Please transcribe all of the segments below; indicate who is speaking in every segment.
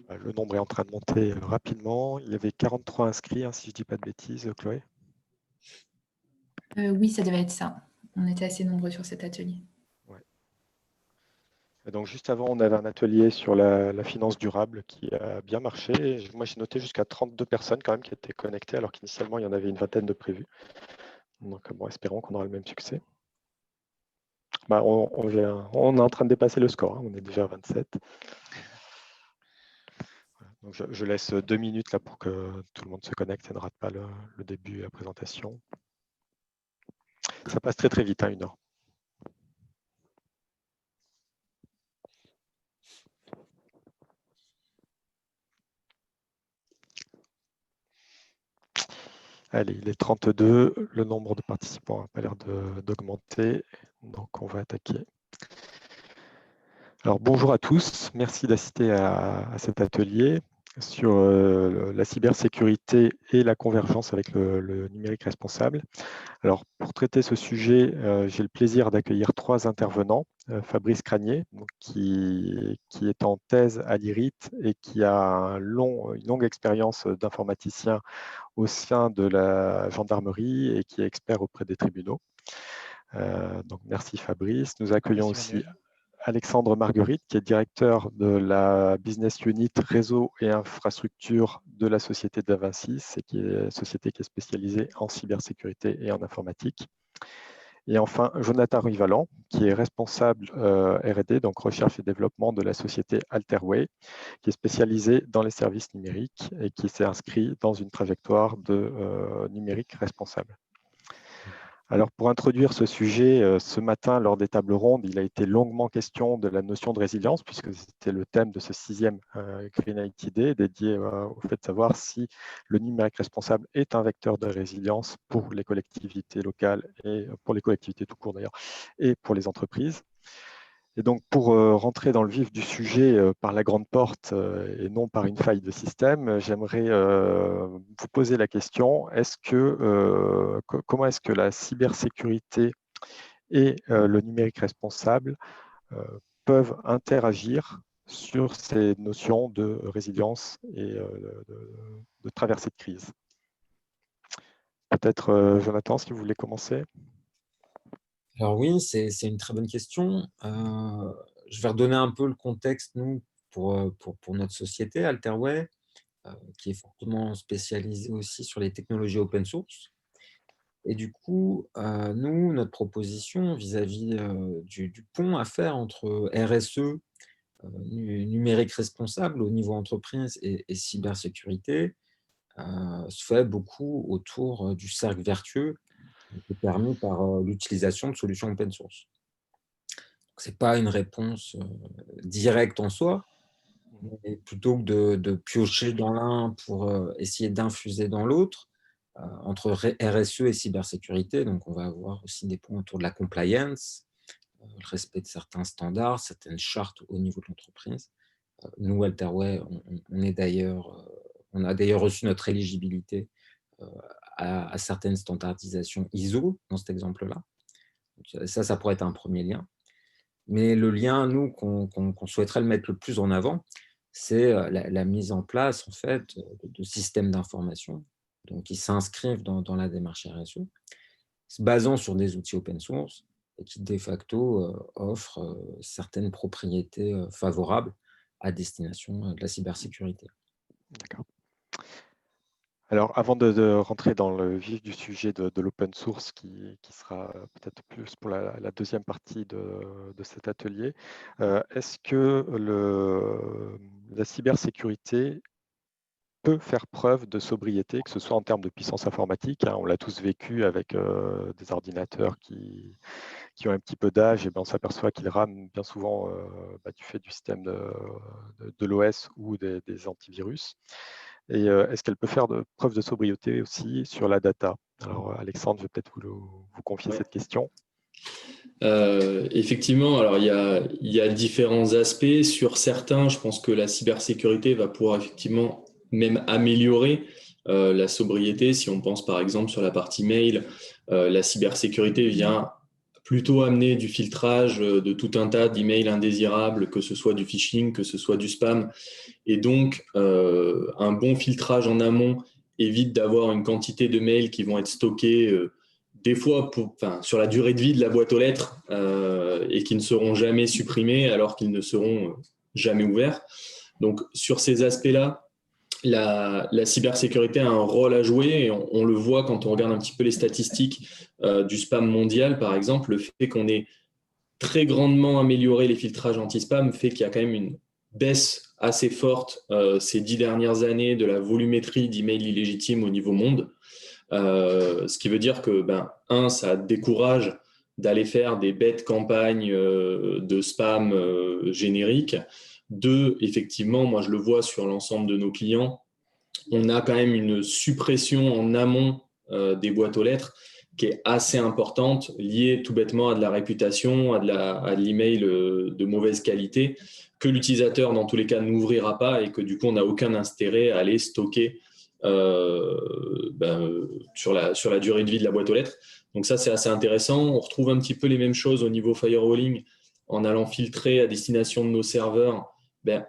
Speaker 1: Le nombre est en train de monter rapidement. Il y avait 43 inscrits, hein, si je ne dis pas de bêtises, Chloé.
Speaker 2: Oui, ça devait être ça. On était assez nombreux sur cet atelier.
Speaker 1: Ouais. Et donc, juste avant, on avait un atelier sur la finance durable qui a bien marché. Et moi, j'ai noté jusqu'à 32 personnes quand même qui étaient connectées, alors qu'initialement, il y en avait une vingtaine de prévues. Donc, bon, espérons qu'on aura le même succès. Bah, on est en train de dépasser le score, hein. On est déjà à 27. Donc je laisse 2 minutes là pour que tout le monde se connecte et ne rate pas le début et la présentation. Ça passe très très vite, hein, 1 heure. Allez, il est 32, le nombre de participants n'a pas l'air d'augmenter, donc on va attaquer. Alors bonjour à tous, merci d'assister à cet atelier sur la cybersécurité et la convergence avec le numérique responsable. Alors, pour traiter ce sujet, j'ai le plaisir d'accueillir 3 intervenants. Fabrice Cranier, donc, qui est en thèse à l'IRIT et qui a une longue expérience d'informaticien au sein de la gendarmerie et qui est expert auprès des tribunaux. Donc, merci Fabrice. Nous accueillons aussi Alexandre Marguerite, qui est directeur de la Business Unit Réseau et Infrastructure de la société d'Avincis, et qui est une société qui est spécialisée en cybersécurité et en informatique. Et enfin, Jonathan Rivalan, qui est responsable R&D, donc recherche et développement de la société Alterway, qui est spécialisée dans les services numériques et qui s'est inscrit dans une trajectoire de numérique responsable. Alors, pour introduire ce sujet, ce matin, lors des tables rondes, il a été longuement question de la notion de résilience, puisque c'était le thème de ce 6e Green IT Day, dédié au fait de savoir si le numérique responsable est un vecteur de résilience pour les collectivités locales et pour les collectivités tout court d'ailleurs, et pour les entreprises. Et donc, pour rentrer dans le vif du sujet par la grande porte et non par une faille de système, j'aimerais vous poser la question, comment est-ce que la cybersécurité et le numérique responsable peuvent interagir sur ces notions de résilience et de traversée de crise? Peut-être, Jonathan, si vous voulez commencer.
Speaker 3: Alors oui, c'est une très bonne question. Je vais redonner un peu le contexte, nous, pour notre société, Alterway, qui est fortement spécialisée aussi sur les technologies open source. Et du coup, nous, notre proposition vis-à-vis du pont à faire entre RSE, numérique responsable au niveau entreprise et cybersécurité, se fait beaucoup autour du cercle vertueux qui est permis par l'utilisation de solutions open source. Ce n'est pas une réponse directe en soi, mais plutôt que de piocher dans l'un pour essayer d'infuser dans l'autre, entre RSE et cybersécurité, donc on va avoir aussi des points autour de la compliance, le respect de certains standards, certaines chartes au niveau de l'entreprise. Nous, Alterway, on a d'ailleurs reçu notre éligibilité à certaines standardisations ISO dans cet exemple-là. Ça pourrait être un premier lien. Mais le lien, nous, qu'on souhaiterait le mettre le plus en avant, c'est la mise en place en fait, de systèmes d'information qui s'inscrivent dans la démarche RSE, se basant sur des outils open source et qui, de facto, offrent certaines propriétés favorables à destination de la cybersécurité.
Speaker 1: D'accord. Alors, avant de rentrer dans le vif du sujet de l'open source, qui sera peut-être plus pour la deuxième partie de cet atelier, est-ce que la cybersécurité peut faire preuve de sobriété, que ce soit en termes de puissance informatique, hein, on l'a tous vécu avec des ordinateurs qui ont un petit peu d'âge, et ben on s'aperçoit qu'ils rament bien souvent du fait du système de l'OS ou des antivirus. Et est-ce qu'elle peut faire preuve de sobriété aussi sur la data? Alors Alexandre, je vais peut-être vous confier cette question.
Speaker 4: Effectivement, alors il y a différents aspects. Sur certains, je pense que la cybersécurité va pouvoir effectivement même améliorer la sobriété. Si on pense par exemple sur la partie mail, la cybersécurité vient plutôt amener du filtrage de tout un tas d'emails indésirables, que ce soit du phishing, que ce soit du spam. Et donc, un bon filtrage en amont évite d'avoir une quantité de mails qui vont être stockés des fois sur la durée de vie de la boîte aux lettres et qui ne seront jamais supprimés alors qu'ils ne seront jamais ouverts. Donc, sur ces aspects-là, la cybersécurité a un rôle à jouer et on le voit quand on regarde un petit peu les statistiques du spam mondial, par exemple. Le fait qu'on ait très grandement amélioré les filtrages anti-spam fait qu'il y a quand même une baisse assez forte ces 10 dernières années de la volumétrie d'emails illégitimes au niveau monde. Ce qui veut dire que, ça décourage d'aller faire des bêtes campagnes de spam génériques. 2, effectivement, moi je le vois sur l'ensemble de nos clients, on a quand même une suppression en amont des boîtes aux lettres qui est assez importante, liée tout bêtement à de la réputation, à de l'email de mauvaise qualité, que l'utilisateur dans tous les cas n'ouvrira pas et que du coup on n'a aucun intérêt à aller stocker sur la durée de vie de la boîte aux lettres. Donc ça c'est assez intéressant. On retrouve un petit peu les mêmes choses au niveau firewalling en allant filtrer à destination de nos serveurs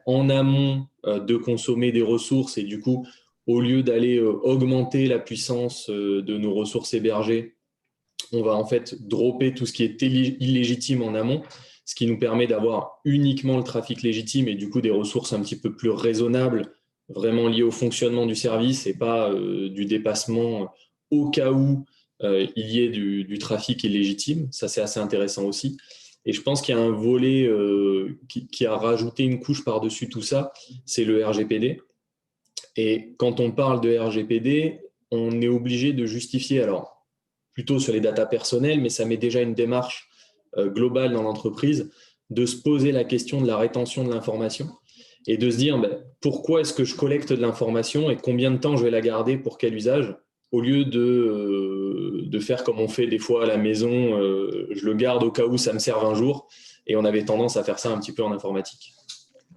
Speaker 4: en amont de consommer des ressources et du coup, au lieu d'aller augmenter la puissance de nos ressources hébergées, on va en fait dropper tout ce qui est illégitime en amont, ce qui nous permet d'avoir uniquement le trafic légitime et du coup des ressources un petit peu plus raisonnables, vraiment liées au fonctionnement du service et pas du dépassement au cas où il y ait du trafic illégitime. Ça, c'est assez intéressant aussi. Et je pense qu'il y a un volet qui a rajouté une couche par-dessus tout ça, c'est le RGPD. Et quand on parle de RGPD, on est obligé de justifier, alors plutôt sur les datas personnelles, mais ça met déjà une démarche globale dans l'entreprise, de se poser la question de la rétention de l'information et de se dire pourquoi est-ce que je collecte de l'information et combien de temps je vais la garder pour quel usage, au lieu de faire comme on fait des fois à la maison, je le garde au cas où ça me serve un jour, et on avait tendance à faire ça un petit peu en informatique.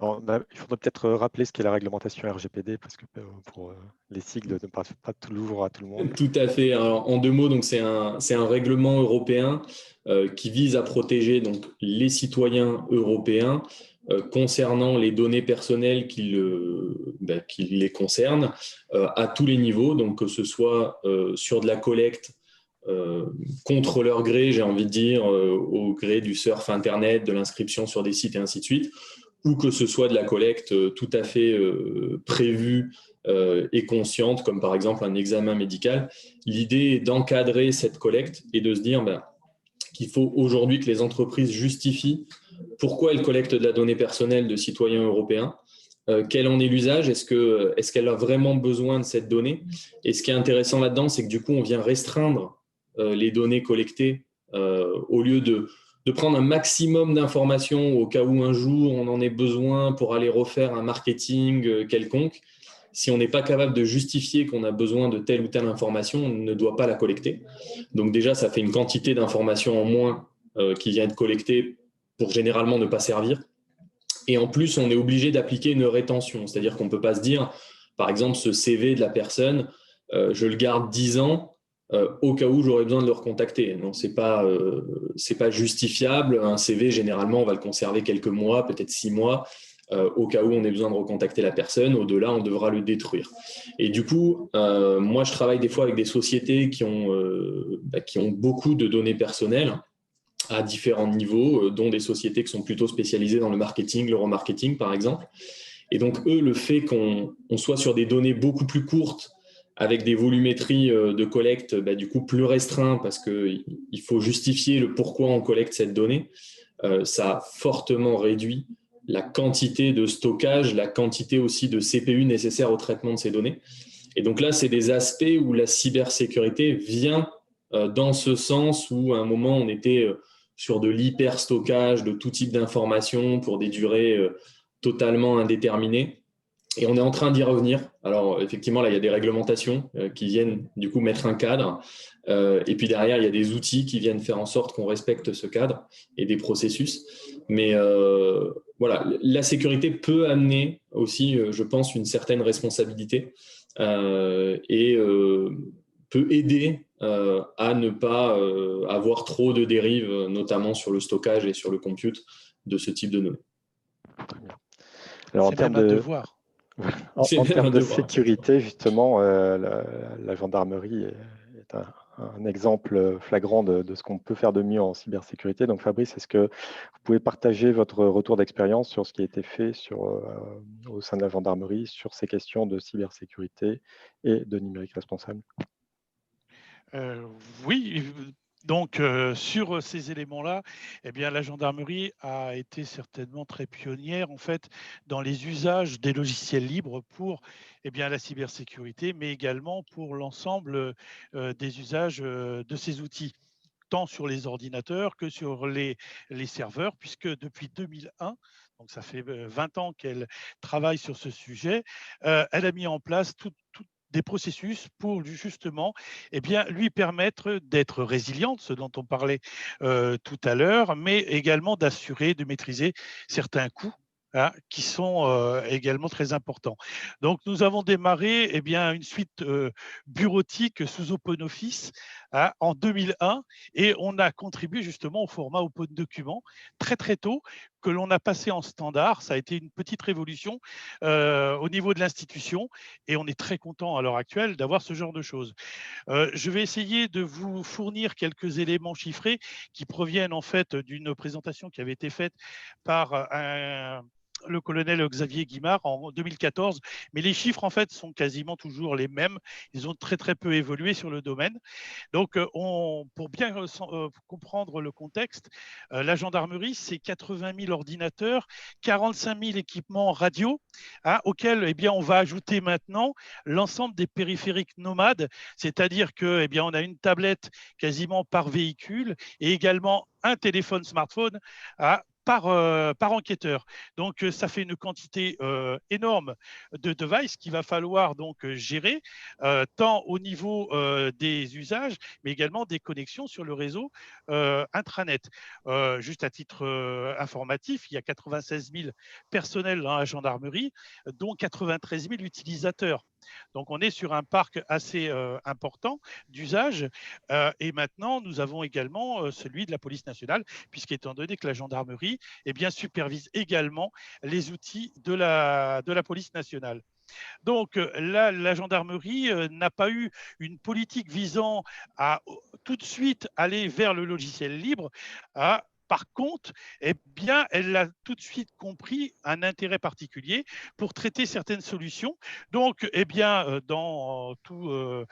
Speaker 1: Alors, il faudrait peut-être rappeler ce qu'est la réglementation RGPD, parce que pour les sigles ne parlent pas toujours à tout le monde.
Speaker 4: Tout à fait. Alors, en 2 mots, donc c'est un règlement européen qui vise à protéger donc les citoyens européens concernant les données personnelles qui les concernent à tous les niveaux, donc que ce soit sur de la collecte contre leur gré, j'ai envie de dire, au gré du surf Internet, de l'inscription sur des sites et ainsi de suite, ou que ce soit de la collecte tout à fait prévue et consciente, comme par exemple un examen médical. L'idée est d'encadrer cette collecte et de se dire qu'il faut aujourd'hui que les entreprises justifient pourquoi elles collectent de la donnée personnelle de citoyens européens, quel en est l'usage, est-ce qu'elle a vraiment besoin de cette donnée. Et ce qui est intéressant là-dedans, c'est que du coup, on vient restreindre les données collectées au lieu de prendre un maximum d'informations au cas où un jour on en ait besoin pour aller refaire un marketing quelconque. Si on n'est pas capable de justifier qu'on a besoin de telle ou telle information, on ne doit pas la collecter. Donc déjà, ça fait une quantité d'informations en moins qui vient être collectée pour généralement ne pas servir. Et en plus, on est obligé d'appliquer une rétention. C'est-à-dire qu'on ne peut pas se dire, par exemple, ce CV de la personne, je le garde 10 ans au cas où j'aurais besoin de le recontacter. Non, c'est pas justifiable. Un CV, généralement, on va le conserver quelques mois, peut-être 6 mois. Au cas où on ait besoin de recontacter la personne. Au-delà, on devra le détruire. Et du coup, moi, je travaille des fois avec des sociétés qui ont beaucoup de données personnelles à différents niveaux, dont des sociétés qui sont plutôt spécialisées dans le marketing, le remarketing, par exemple. Et donc, eux, le fait qu'on soit sur des données beaucoup plus courtes, avec des volumétries de collecte du coup plus restreints, parce qu'il faut justifier le pourquoi on collecte cette donnée, ça a fortement réduit la quantité de stockage, la quantité aussi de CPU nécessaire au traitement de ces données. Et donc là, c'est des aspects où la cybersécurité vient dans ce sens où à un moment, on était sur de l'hyperstockage de tout type d'informations pour des durées totalement indéterminées. Et on est en train d'y revenir. Alors, effectivement, là, il y a des réglementations qui viennent du coup mettre un cadre. Et puis derrière, il y a des outils qui viennent faire en sorte qu'on respecte ce cadre et des processus. Mais voilà, la sécurité peut amener aussi, je pense, une certaine responsabilité et peut aider à ne pas avoir trop de dérives, notamment sur le stockage et sur le compute de ce type de données.
Speaker 1: Très bien. Alors,
Speaker 5: C'est même un devoir.
Speaker 1: En termes de sécurité, justement, la gendarmerie est un exemple flagrant de ce qu'on peut faire de mieux en cybersécurité. Donc, Fabrice, est-ce que vous pouvez partager votre retour d'expérience sur ce qui a été fait au sein de la gendarmerie sur ces questions de cybersécurité et de numérique responsable?
Speaker 5: Oui, donc sur ces éléments-là, eh bien, la gendarmerie a été certainement très pionnière en fait dans les usages des logiciels libres pour la cybersécurité, mais également pour l'ensemble des usages de ces outils, tant sur les ordinateurs que sur les serveurs, puisque depuis 2001, donc ça fait 20 ans qu'elle travaille sur ce sujet, elle a mis en place des processus pour justement lui permettre d'être résiliente, ce dont on parlait tout à l'heure, mais également d'assurer, de maîtriser certains coûts qui sont également très importants. Donc, nous avons démarré une suite bureautique sous OpenOffice en 2001 et on a contribué justement au format Open Document très très tôt, que l'on a passé en standard. Ça a été une petite révolution au niveau de l'institution et on est très content à l'heure actuelle d'avoir ce genre de choses. Je vais essayer de vous fournir quelques éléments chiffrés qui proviennent en fait d'une présentation qui avait été faite par le colonel Xavier Guimard en 2014, mais les chiffres en fait sont quasiment toujours les mêmes. Ils ont très très peu évolué sur le domaine. Donc, pour bien comprendre le contexte, la gendarmerie, c'est 80 000 ordinateurs, 45 000 équipements radio, auxquels on va ajouter maintenant l'ensemble des périphériques nomades, c'est-à-dire que on a une tablette quasiment par véhicule et également un téléphone smartphone par enquêteur. Donc, ça fait une quantité énorme de devices qu'il va falloir donc gérer, tant au niveau des usages, mais également des connexions sur le réseau intranet. Juste à titre informatif, il y a 96 000 personnels dans la gendarmerie, dont 93 000 utilisateurs. Donc, on est sur un parc assez important d'usage. Et maintenant, nous avons également celui de la police nationale, puisqu'étant donné que la gendarmerie supervise également les outils de la police nationale. Donc là, la gendarmerie n'a pas eu une politique visant à tout de suite aller vers le logiciel libre. Par contre, elle a tout de suite compris un intérêt particulier pour traiter certaines solutions. Donc, dans tout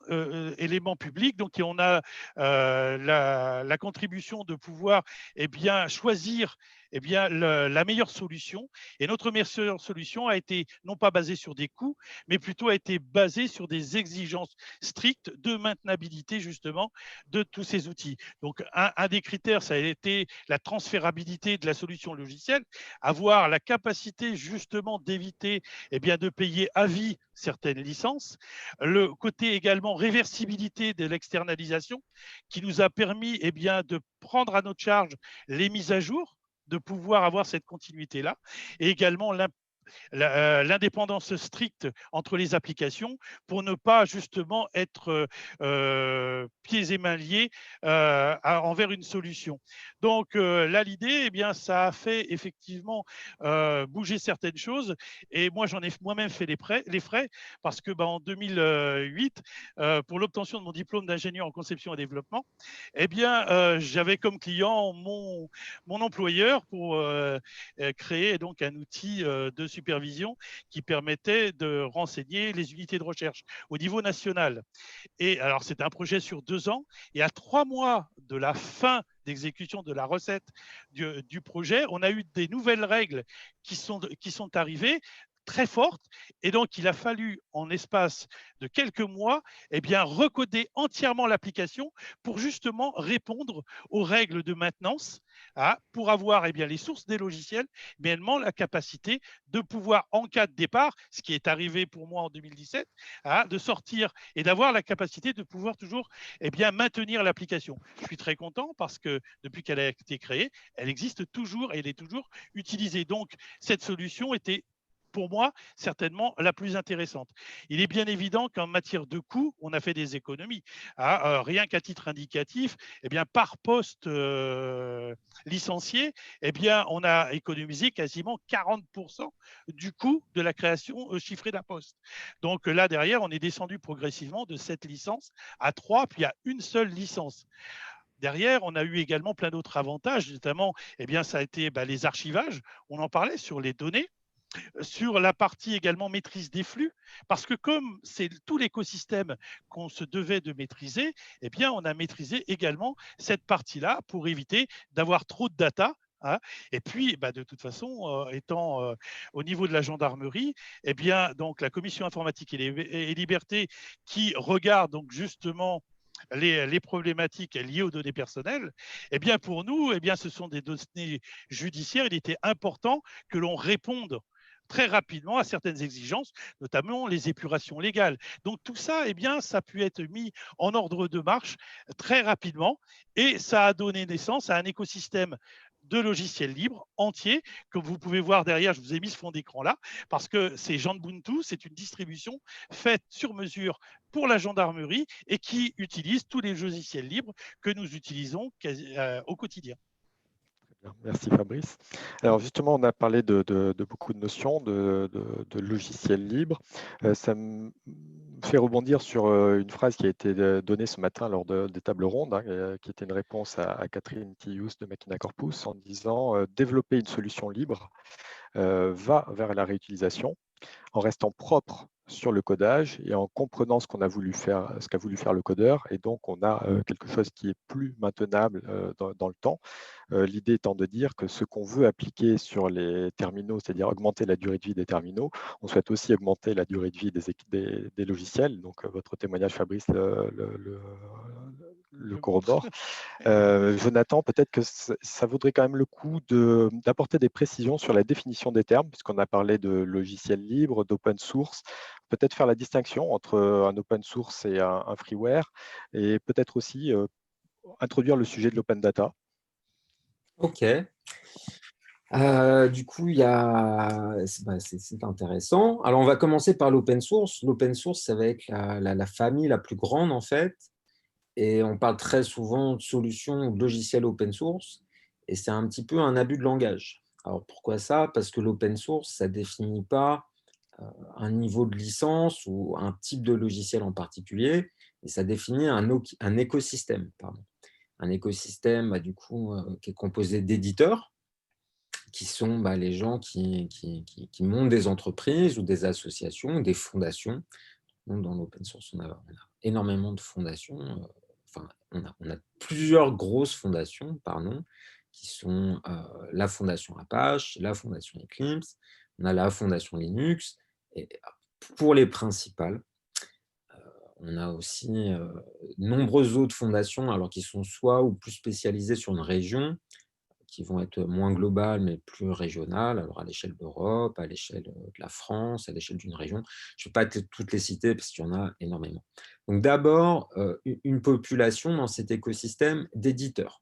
Speaker 5: élément public, donc on a la contribution de pouvoir choisir la meilleure solution. Et notre meilleure solution a été non pas basée sur des coûts, mais plutôt a été basée sur des exigences strictes de maintenabilité justement de tous ces outils. Donc un des critères, ça a été la transférabilité de la solution logicielle, avoir la capacité justement d'éviter de payer à vie certaines licences, le côté également réversibilité de l'externalisation qui nous a permis de prendre à notre charge les mises à jour, de pouvoir avoir cette continuité-là, et également l'indépendance stricte entre les applications pour ne pas justement être pieds et mains liés envers une solution. Donc là, l'idée, ça a fait effectivement bouger certaines choses et moi, j'en ai moi-même fait les frais parce que en 2008, pour l'obtention de mon diplôme d'ingénieur en conception et développement, j'avais comme client mon employeur pour créer donc un outil de supervision qui permettait de renseigner les unités de recherche au niveau national. Et alors, c'était un projet sur 2 ans. Et à 3 mois de la fin d'exécution de la recette du projet, on a eu des nouvelles règles qui sont arrivées très fortes. Et donc, il a fallu, en espace de quelques mois, recoder entièrement l'application pour justement répondre aux règles de maintenance, pour avoir les sources des logiciels, mais également la capacité de pouvoir, en cas de départ, ce qui est arrivé pour moi en 2017, de sortir et d'avoir la capacité de pouvoir toujours maintenir l'application. Je suis très content parce que depuis qu'elle a été créée, elle existe toujours et elle est toujours utilisée. Donc, cette solution était pour moi, certainement la plus intéressante. Il est bien évident qu'en matière de coûts, on a fait des économies. Rien qu'à titre indicatif, eh bien, par poste licencié, eh bien, on a économisé quasiment 40% du coût de la création chiffrée d'un poste. Donc là, derrière, on est descendu progressivement de 7 licences à 3, puis à une seule licence. Derrière, on a eu également plein d'autres avantages, notamment, eh bien, ça a été les archivages. On en parlait sur les données, sur la partie également maîtrise des flux, parce que comme c'est tout l'écosystème qu'on se devait de maîtriser, eh bien, on a maîtrisé également cette partie-là pour éviter d'avoir trop de data. Et puis, de toute façon, étant au niveau de la gendarmerie, eh bien, donc la commission informatique et liberté qui regarde donc justement les problématiques liées aux données personnelles, eh bien pour nous, eh bien, ce sont des données judiciaires. Il était important que l'on réponde très rapidement à certaines exigences, notamment les épurations légales. Donc tout ça, eh bien, ça a pu être mis en ordre de marche très rapidement et ça a donné naissance à un écosystème de logiciels libres entier, que vous pouvez voir derrière. Je vous ai mis ce fond d'écran là, parce que c'est Janbuntu, c'est une distribution faite sur mesure pour la gendarmerie et qui utilise tous les logiciels libres que nous utilisons au quotidien.
Speaker 1: Merci Fabrice. Alors justement, on a parlé de beaucoup de notions de logiciels libres. Ça me fait rebondir sur une phrase qui a été donnée ce matin lors des tables rondes, qui était une réponse à Catherine Tillous de Machina Corpus en disant développer une solution libre va vers la réutilisation en restant propre sur le codage et en comprenant ce qu'a voulu faire le codeur. Et donc, on a quelque chose qui est plus maintenable dans le temps. L'idée étant de dire que ce qu'on veut appliquer sur les terminaux, c'est-à-dire augmenter la durée de vie des terminaux, on souhaite aussi augmenter la durée de vie des logiciels. Donc, votre témoignage, Fabrice, le corrobore. Jonathan, peut-être que ça vaudrait quand même le coup d'apporter des précisions sur la définition des termes, puisqu'on a parlé de logiciels libres, d'open source. Peut-être faire la distinction entre un open source et un freeware, et peut-être aussi introduire le sujet de l'open data.
Speaker 3: Ok. Du coup, c'est intéressant. Alors, on va commencer par l'open source. L'open source, ça va être la famille la plus grande, en fait. Et on parle très souvent de solutions ou de logiciels open source. Et c'est un petit peu un abus de langage. Alors, pourquoi ça? Parce que l'open source, ça ne définit pas un niveau de licence ou un type de logiciel en particulier. Et ça définit un écosystème. Pardon. Un écosystème, du coup, qui est composé d'éditeurs, qui sont les gens qui montent des entreprises ou des associations, des fondations. Donc, dans l'open source, on a énormément de fondations. On a plusieurs grosses fondations, pardon, qui sont la fondation Apache, la fondation Eclipse, on a la fondation Linux. Et pour les principales, on a aussi de nombreuses autres fondations, alors qui sont soit ou plus spécialisées sur une région, qui vont être moins globales, mais plus régionales, alors à l'échelle d'Europe, à l'échelle de la France, à l'échelle d'une région. Je ne vais pas toutes les citer, parce qu'il y en a énormément. Donc d'abord, une population dans cet écosystème d'éditeurs.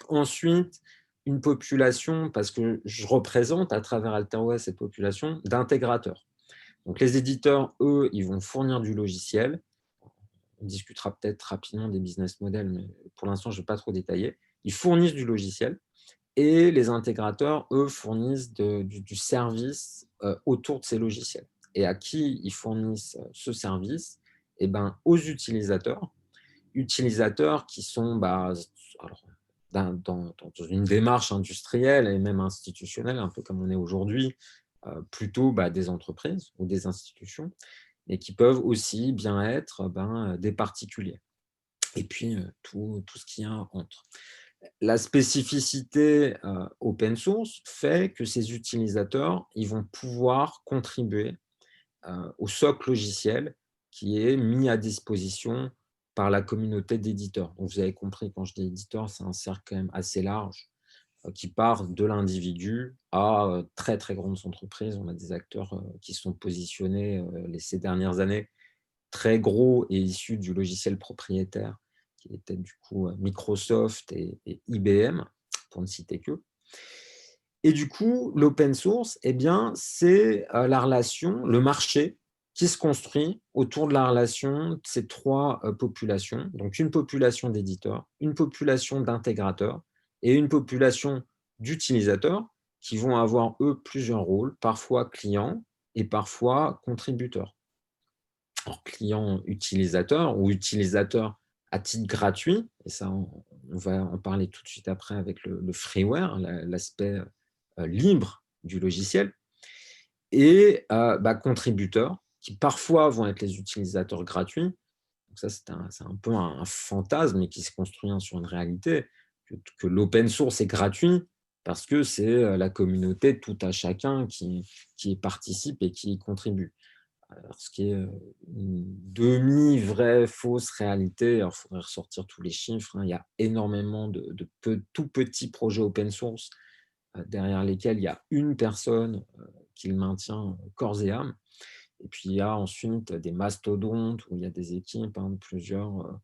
Speaker 3: Ensuite, une population, parce que je représente à travers Alterway cette population d'intégrateurs. Donc les éditeurs, eux, ils vont fournir du logiciel. On discutera peut-être rapidement des business models, mais pour l'instant, je ne vais pas trop détailler. Ils fournissent du logiciel. Et les intégrateurs, eux, fournissent du service autour de ces logiciels. Et à qui ils fournissent ce service? Eh ben, aux utilisateurs qui sont alors, dans une démarche industrielle et même institutionnelle, un peu comme on est aujourd'hui, plutôt des entreprises ou des institutions, et qui peuvent aussi bien être des particuliers. Et puis, tout ce qu'il y a entre. La spécificité open source fait que ces utilisateurs, ils vont pouvoir contribuer au socle logiciel qui est mis à disposition par la communauté d'éditeurs. Donc, vous avez compris, quand je dis éditeur, c'est un cercle quand même assez large qui part de l'individu à très, très grandes entreprises. On a des acteurs qui sont positionnés ces dernières années, très gros et issus du logiciel propriétaire, qui était du coup Microsoft et IBM, pour ne citer que. Et du coup, l'open source, eh bien, c'est la relation, le marché qui se construit autour de la relation de ces trois populations. Donc, une population d'éditeurs, une population d'intégrateurs et une population d'utilisateurs qui vont avoir, eux, plusieurs rôles, parfois clients et parfois contributeurs. Alors, client-utilisateur ou utilisateur à titre gratuit, et ça, on va en parler tout de suite après avec le freeware, l'aspect libre du logiciel, et contributeurs, qui parfois vont être les utilisateurs gratuits. Donc ça, c'est un peu un fantasme, mais qui se construit sur une réalité, que l'open source est gratuit, parce que c'est la communauté tout à chacun qui y participe et qui y contribue. Alors, ce qui est une demi-vraie fausse réalité, alors il faudrait ressortir tous les chiffres, il y a énormément de tout petits projets open source derrière lesquels il y a une personne qui le maintient corps et âme. Et puis, il y a ensuite des mastodontes où il y a des équipes de plusieurs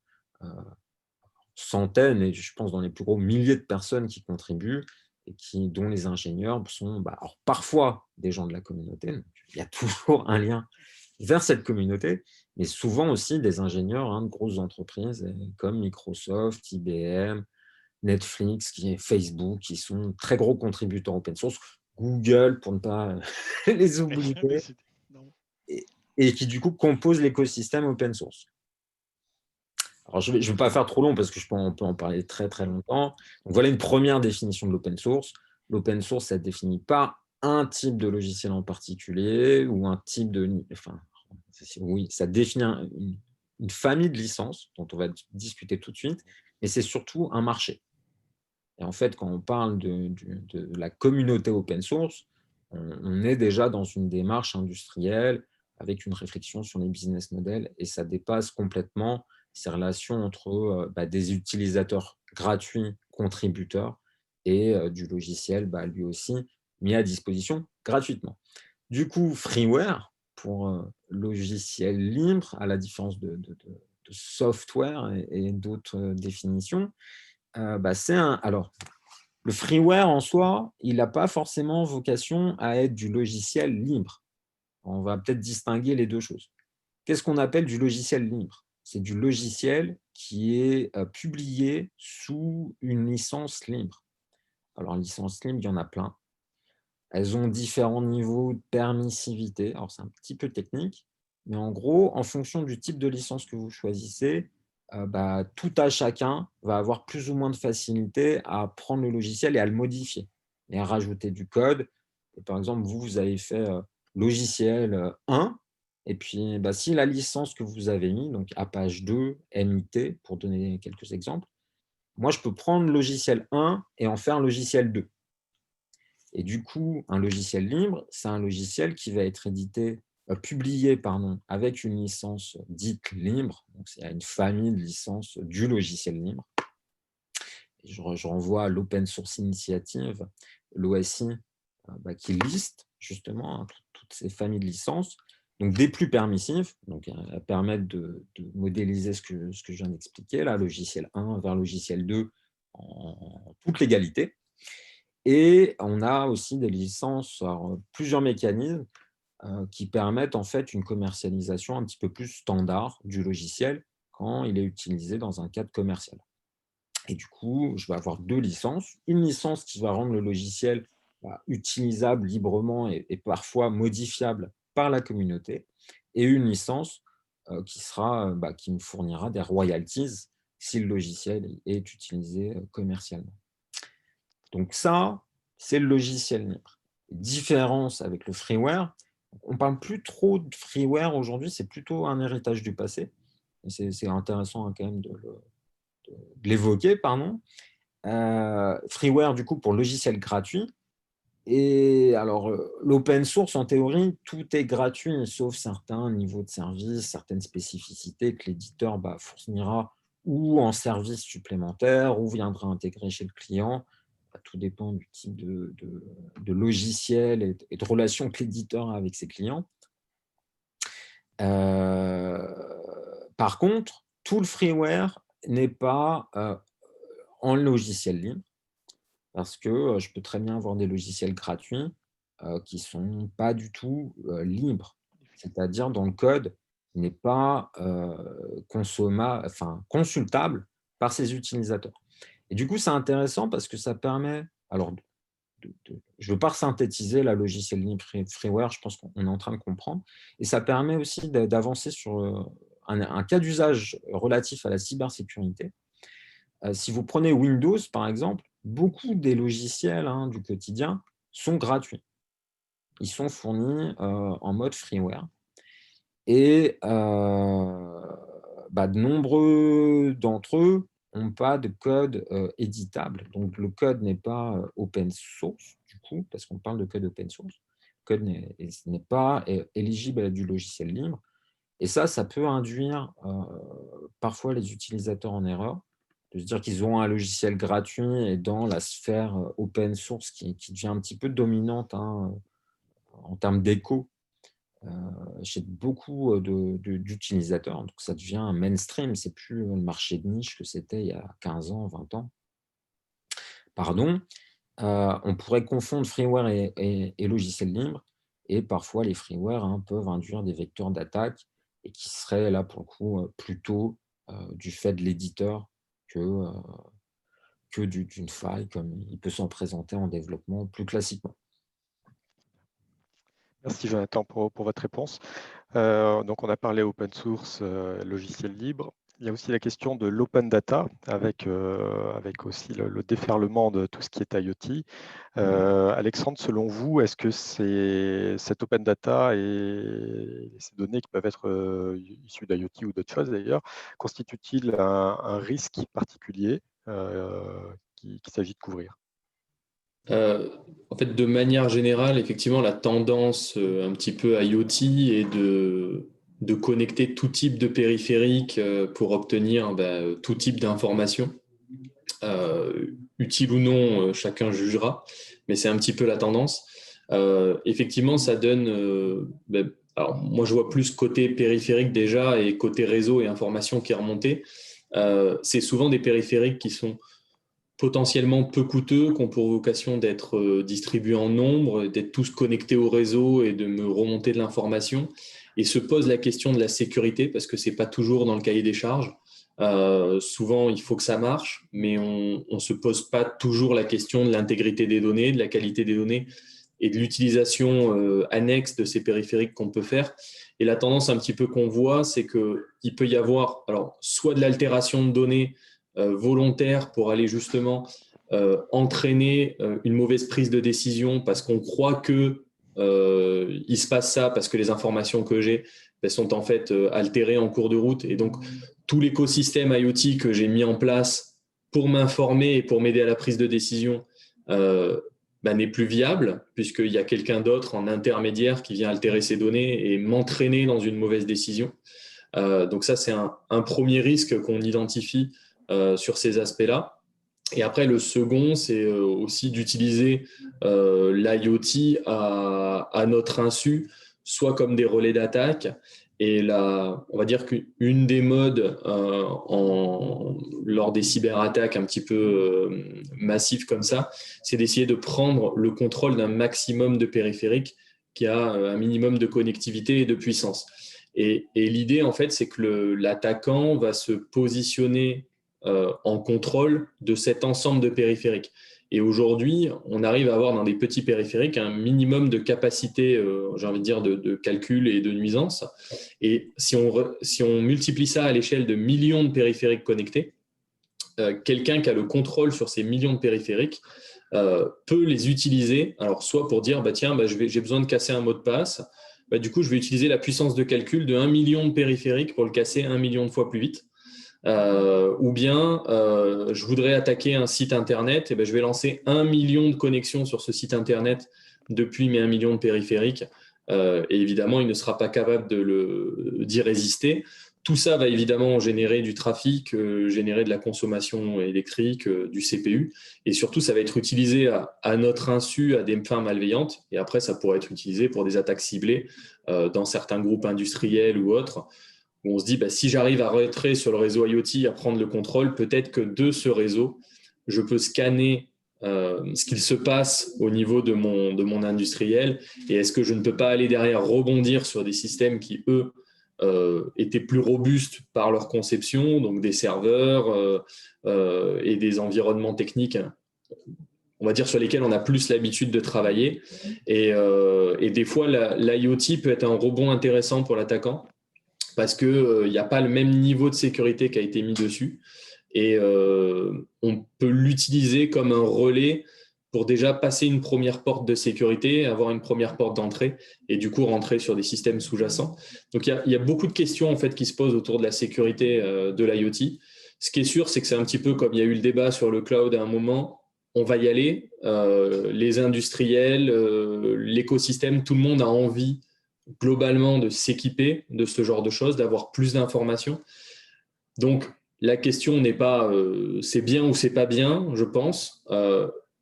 Speaker 3: centaines, et je pense dans les plus gros milliers de personnes qui contribuent et dont les ingénieurs sont alors parfois des gens de la communauté. Donc il y a toujours un lien vers cette communauté, mais souvent aussi des ingénieurs de grosses entreprises comme Microsoft, IBM, Netflix, Facebook, qui sont très gros contributeurs open source, Google, pour ne pas les oublier, et qui du coup composent l'écosystème open source. Alors, je ne vais pas faire trop long parce que on peut en parler très très longtemps. Donc, voilà une première définition de l'open source. L'open source, ça ne définit pas un type de logiciel en particulier ou un type de... Enfin, oui, ça définit une famille de licences dont on va discuter tout de suite, mais c'est surtout un marché. Et en fait, quand on parle de la communauté open source, on est déjà dans une démarche industrielle avec une réflexion sur les business models, et ça dépasse complètement ces relations entre des utilisateurs gratuits, contributeurs, et du logiciel lui aussi mis à disposition gratuitement. Du coup, freeware, pour logiciel libre, à la différence de software et d'autres définitions, alors, le freeware en soi, il n'a pas forcément vocation à être du logiciel libre. On va peut-être distinguer les deux choses. Qu'est-ce qu'on appelle du logiciel libre? C'est du logiciel qui est publié sous une licence libre. Alors, licence libre, il y en a plein. Elles ont différents niveaux de permissivité. Alors, c'est un petit peu technique, mais en gros, en fonction du type de licence que vous choisissez, tout à chacun va avoir plus ou moins de facilité à prendre le logiciel et à le modifier et à rajouter du code. Et par exemple, vous avez fait logiciel 1, et puis si la licence que vous avez mis, donc Apache 2, MIT, pour donner quelques exemples, moi je peux prendre logiciel 1 et en faire logiciel 2. Et du coup, un logiciel libre, c'est un logiciel qui va être publié avec une licence dite libre. Donc, c'est une famille de licences du logiciel libre. Et je renvoie à l'Open Source Initiative, l'OSI, qui liste justement toutes ces familles de licences. Donc, des plus permissives, donc elles permettent de modéliser ce que je viens d'expliquer, là, logiciel 1 vers logiciel 2 en toute légalité. Et on a aussi des licences, plusieurs mécanismes qui permettent en fait une commercialisation un petit peu plus standard du logiciel quand il est utilisé dans un cadre commercial. Et du coup, je vais avoir deux licences. Une licence qui va rendre le logiciel utilisable librement et parfois modifiable par la communauté, et une licence qui me fournira des royalties si le logiciel est utilisé commercialement. Donc ça, c'est le logiciel libre. Différence avec le freeware, on ne parle plus trop de freeware aujourd'hui, c'est plutôt un héritage du passé. C'est intéressant quand même de l'évoquer, pardon. Freeware, du coup, pour logiciel gratuit. Et alors, l'open source, en théorie, tout est gratuit, sauf certains niveaux de service, certaines spécificités que l'éditeur fournira ou en service supplémentaire, ou viendra intégrer chez le client. Tout dépend du type de logiciel et de relation que l'éditeur a avec ses clients. Par contre, tout le freeware n'est pas en logiciel libre. parce que je peux très bien avoir des logiciels gratuits qui ne sont pas du tout libres. C'est-à-dire dont le code n'est pas consultable par ses utilisateurs. Et du coup, c'est intéressant parce que ça permet, alors je ne veux pas synthétiser la logiciel libre freeware, je pense qu'on est en train de comprendre, et ça permet aussi d'avancer sur un cas d'usage relatif à la cybersécurité. Si vous prenez Windows, par exemple, beaucoup des logiciels du quotidien sont gratuits. Ils sont fournis en mode freeware. Et de nombreux d'entre eux n'ont pas de code éditable. Donc, le code n'est pas open source, du coup, parce qu'on parle de code open source. Le code n'est pas éligible à du logiciel libre. Et ça peut induire parfois les utilisateurs en erreur, de se dire qu'ils ont un logiciel gratuit et dans la sphère open source qui devient un petit peu dominante en termes d'écho chez beaucoup d'utilisateurs. Donc, ça devient un mainstream. Ce n'est plus le marché de niche que c'était il y a 15 ans, 20 ans. Pardon. On pourrait confondre freeware et logiciel libre. Et parfois, les freewares peuvent induire des vecteurs d'attaque et qui seraient là, pour le coup, plutôt du fait de l'éditeur que d'une faille, comme il peut s'en présenter en développement plus classiquement.
Speaker 1: Merci Jonathan pour votre réponse. Donc on a parlé open source, logiciel libre. Il y a aussi la question de l'open data avec aussi le déferlement de tout ce qui est IoT. Alexandre, selon vous, est-ce que cette open data et ces données qui peuvent être issues d'IoT ou d'autres choses d'ailleurs, constituent-ils un risque particulier qu'il s'agit de couvrir?
Speaker 4: En fait, de manière générale, effectivement, la tendance un petit peu IoT est de connecter tout type de périphérique pour obtenir tout type d'informations. Utile ou non, chacun jugera, mais c'est un petit peu la tendance. Effectivement, ça donne... alors, moi, je vois plus côté périphérique déjà et côté réseau et information qui est remonté. C'est souvent des périphériques qui sont potentiellement peu coûteux, qui ont pour vocation d'être distribués en nombre, d'être tous connectés au réseau et de me remonter de l'information. Et se pose la question de la sécurité, parce que ce n'est pas toujours dans le cahier des charges. Souvent, il faut que ça marche, mais on ne se pose pas toujours la question de l'intégrité des données, de la qualité des données et de l'utilisation annexe de ces périphériques qu'on peut faire. Et la tendance un petit peu qu'on voit, c'est qu'il peut y avoir soit de l'altération de données volontaire pour aller justement entraîner une mauvaise prise de décision parce qu'on croit que il se passe ça parce que les informations que j'ai sont en fait altérées en cours de route. Et donc, tout l'écosystème IoT que j'ai mis en place pour m'informer et pour m'aider à la prise de décision n'est plus viable puisqu'il y a quelqu'un d'autre en intermédiaire qui vient altérer ces données et m'entraîner dans une mauvaise décision. Donc ça, c'est un premier risque qu'on identifie sur ces aspects-là. Et après, le second, c'est aussi d'utiliser l'IoT à notre insu, soit comme des relais d'attaque. Et là, on va dire qu'une des modes lors des cyberattaques un petit peu massives comme ça, c'est d'essayer de prendre le contrôle d'un maximum de périphériques qui a un minimum de connectivité et de puissance. Et l'idée, en fait, c'est que l'attaquant va se positionner en contrôle de cet ensemble de périphériques. Et aujourd'hui, on arrive à avoir dans des petits périphériques un minimum de capacité, j'ai envie de dire, de calcul et de nuisance. Et si on multiplie ça à l'échelle de millions de périphériques connectés, quelqu'un qui a le contrôle sur ces millions de périphériques peut les utiliser, alors soit pour dire, j'ai besoin de casser un mot de passe, du coup, je vais utiliser la puissance de calcul de 1 million de périphériques pour le casser 1 million de fois plus vite. Ou bien je voudrais attaquer un site internet, et je vais lancer 1 million de connexions sur ce site internet depuis mes 1 million de périphériques, et évidemment il ne sera pas capable d'y résister. Tout ça va évidemment générer du trafic, générer de la consommation électrique, du CPU, et surtout ça va être utilisé à notre insu à des fins malveillantes, et après ça pourrait être utilisé pour des attaques ciblées dans certains groupes industriels ou autres, où on se dit, si j'arrive à rentrer sur le réseau IoT, à prendre le contrôle, peut-être que de ce réseau, je peux scanner ce qu'il se passe au niveau de mon industriel et est-ce que je ne peux pas aller derrière rebondir sur des systèmes qui, eux, étaient plus robustes par leur conception, donc des serveurs et des environnements techniques, on va dire, sur lesquels on a plus l'habitude de travailler. Et des fois, l'IoT peut être un rebond intéressant pour l'attaquant parce qu'il n'y a pas le même niveau de sécurité qui a été mis dessus. Et on peut l'utiliser comme un relais pour déjà passer une première porte de sécurité, avoir une première porte d'entrée et du coup rentrer sur des systèmes sous-jacents. Donc il y a beaucoup de questions en fait qui se posent autour de la sécurité de l'IoT. Ce qui est sûr, c'est que c'est un petit peu comme il y a eu le débat sur le cloud à un moment. On va y aller. Les industriels, l'écosystème, tout le monde a envie globalement de s'équiper de ce genre de choses, d'avoir plus d'informations. Donc, la question n'est pas c'est bien ou c'est pas bien, je pense.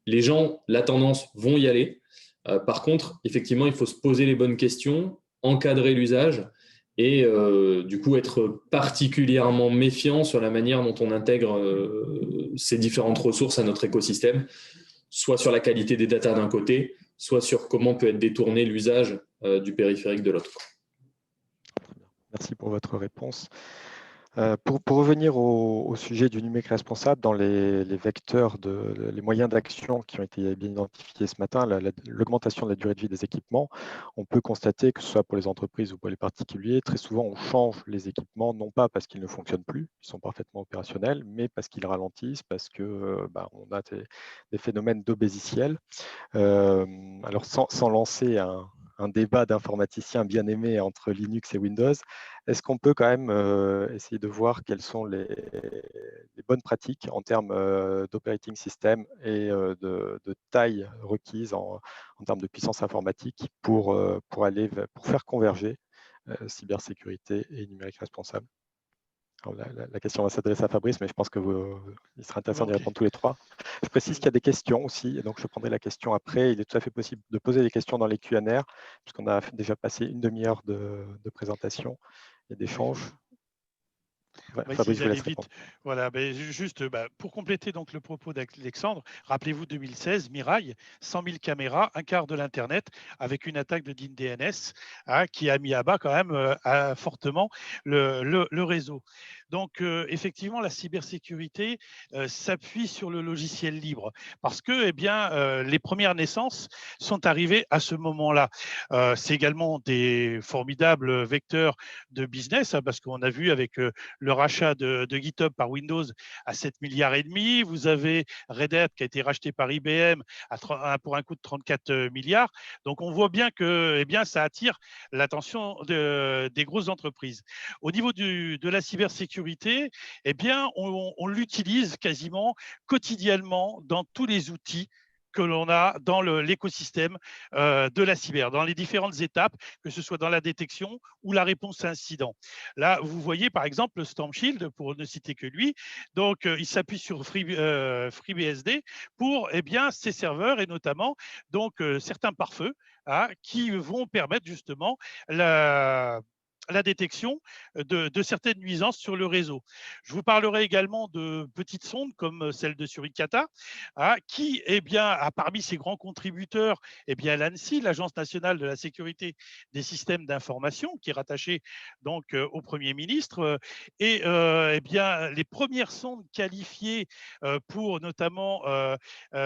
Speaker 4: Les gens, la tendance, vont y aller. Par contre, effectivement, il faut se poser les bonnes questions, encadrer l'usage et du coup être particulièrement méfiant sur la manière dont on intègre ces différentes ressources à notre écosystème, soit sur la qualité des data d'un côté, soit sur comment peut être détourné l'usage du périphérique de l'autre.
Speaker 1: Merci pour votre réponse. Pour revenir au sujet du numérique responsable, dans les vecteurs, les moyens d'action qui ont été bien identifiés ce matin, l'augmentation de la durée de vie des équipements, on peut constater que ce soit pour les entreprises ou pour les particuliers, très souvent on change les équipements, non pas parce qu'ils ne fonctionnent plus, ils sont parfaitement opérationnels, mais parce qu'ils ralentissent, parce que on a des phénomènes d'obésiciel. Alors sans lancer un débat d'informaticiens bien aimé entre Linux et Windows, est-ce qu'on peut quand même essayer de voir quelles sont les bonnes pratiques en termes d'operating system et de taille requise en termes de puissance informatique pour faire converger cybersécurité et numérique responsable? Alors, la question va s'adresser à Fabrice, mais je pense qu'il sera intéressant d'y répondre tous les trois. Je précise qu'il y a des questions aussi, et donc je prendrai la question après. Il est tout à fait possible de poser des questions dans les Q&A, puisqu'on a déjà passé une demi-heure de présentation et d'échange. Fabrice, je vous laisse répondre.
Speaker 5: Voilà, juste pour compléter donc le propos d'Alexandre, rappelez-vous 2016, Mirai, 100 000 caméras, un quart de l'Internet, avec une attaque de DNS qui a mis à bas quand même fortement le réseau. Donc effectivement, la cybersécurité s'appuie sur le logiciel libre parce que les premières naissances sont arrivées à ce moment-là. C'est également des formidables vecteurs de business parce qu'on a vu avec le rachat de GitHub par Windows à 7,5 milliards. Vous avez Red Hat qui a été racheté par IBM pour un coût de 34 milliards. Donc, on voit bien que ça attire l'attention des grosses entreprises. Au niveau de la cybersécurité, on l'utilise quasiment quotidiennement dans tous les outils que l'on a dans l'écosystème de la cyber, dans les différentes étapes, que ce soit dans la détection ou la réponse à incident. Là, vous voyez par exemple le Storm Shield, pour ne citer que lui. Donc, il s'appuie sur FreeBSD pour ses serveurs et notamment certains pare-feux qui vont permettre justement la détection de certaines nuisances sur le réseau. Je vous parlerai également de petites sondes comme celle de Suricata, qui a parmi ses grands contributeurs l'ANSI, l'Agence nationale de la sécurité des systèmes d'information, qui est rattachée donc au Premier ministre, et les premières sondes qualifiées pour notamment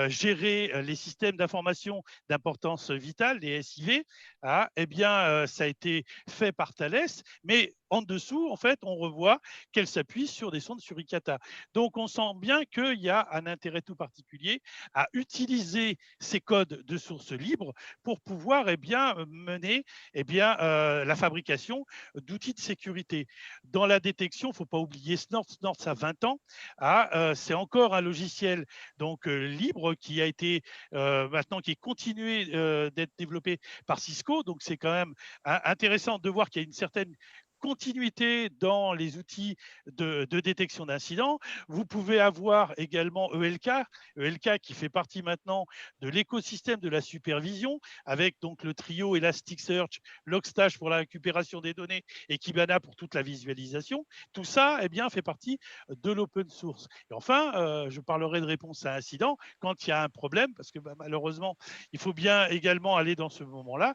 Speaker 5: gérer les systèmes d'information d'importance vitale, les SIV, ça a été fait par Thales. Mais en dessous, en fait, on revoit qu'elle s'appuie sur des sondes Suricata. Donc, on sent bien qu'il y a un intérêt tout particulier à utiliser ces codes de source libre pour pouvoir mener la fabrication d'outils de sécurité. Dans la détection, il ne faut pas oublier Snort. Snort, ça a 20 ans. C'est encore un logiciel donc libre qui a été maintenant qui est continué d'être développé par Cisco. Donc, c'est quand même intéressant de voir qu'il y a une certaine continuité dans les outils de détection d'incidents. Vous pouvez avoir également ELK qui fait partie maintenant de l'écosystème de la supervision, avec donc le trio Elasticsearch, Logstash pour la récupération des données et Kibana pour toute la visualisation. Tout ça fait partie de l'open source. Et enfin, je parlerai de réponse à incident quand il y a un problème, parce que malheureusement, il faut bien également aller dans ce moment-là.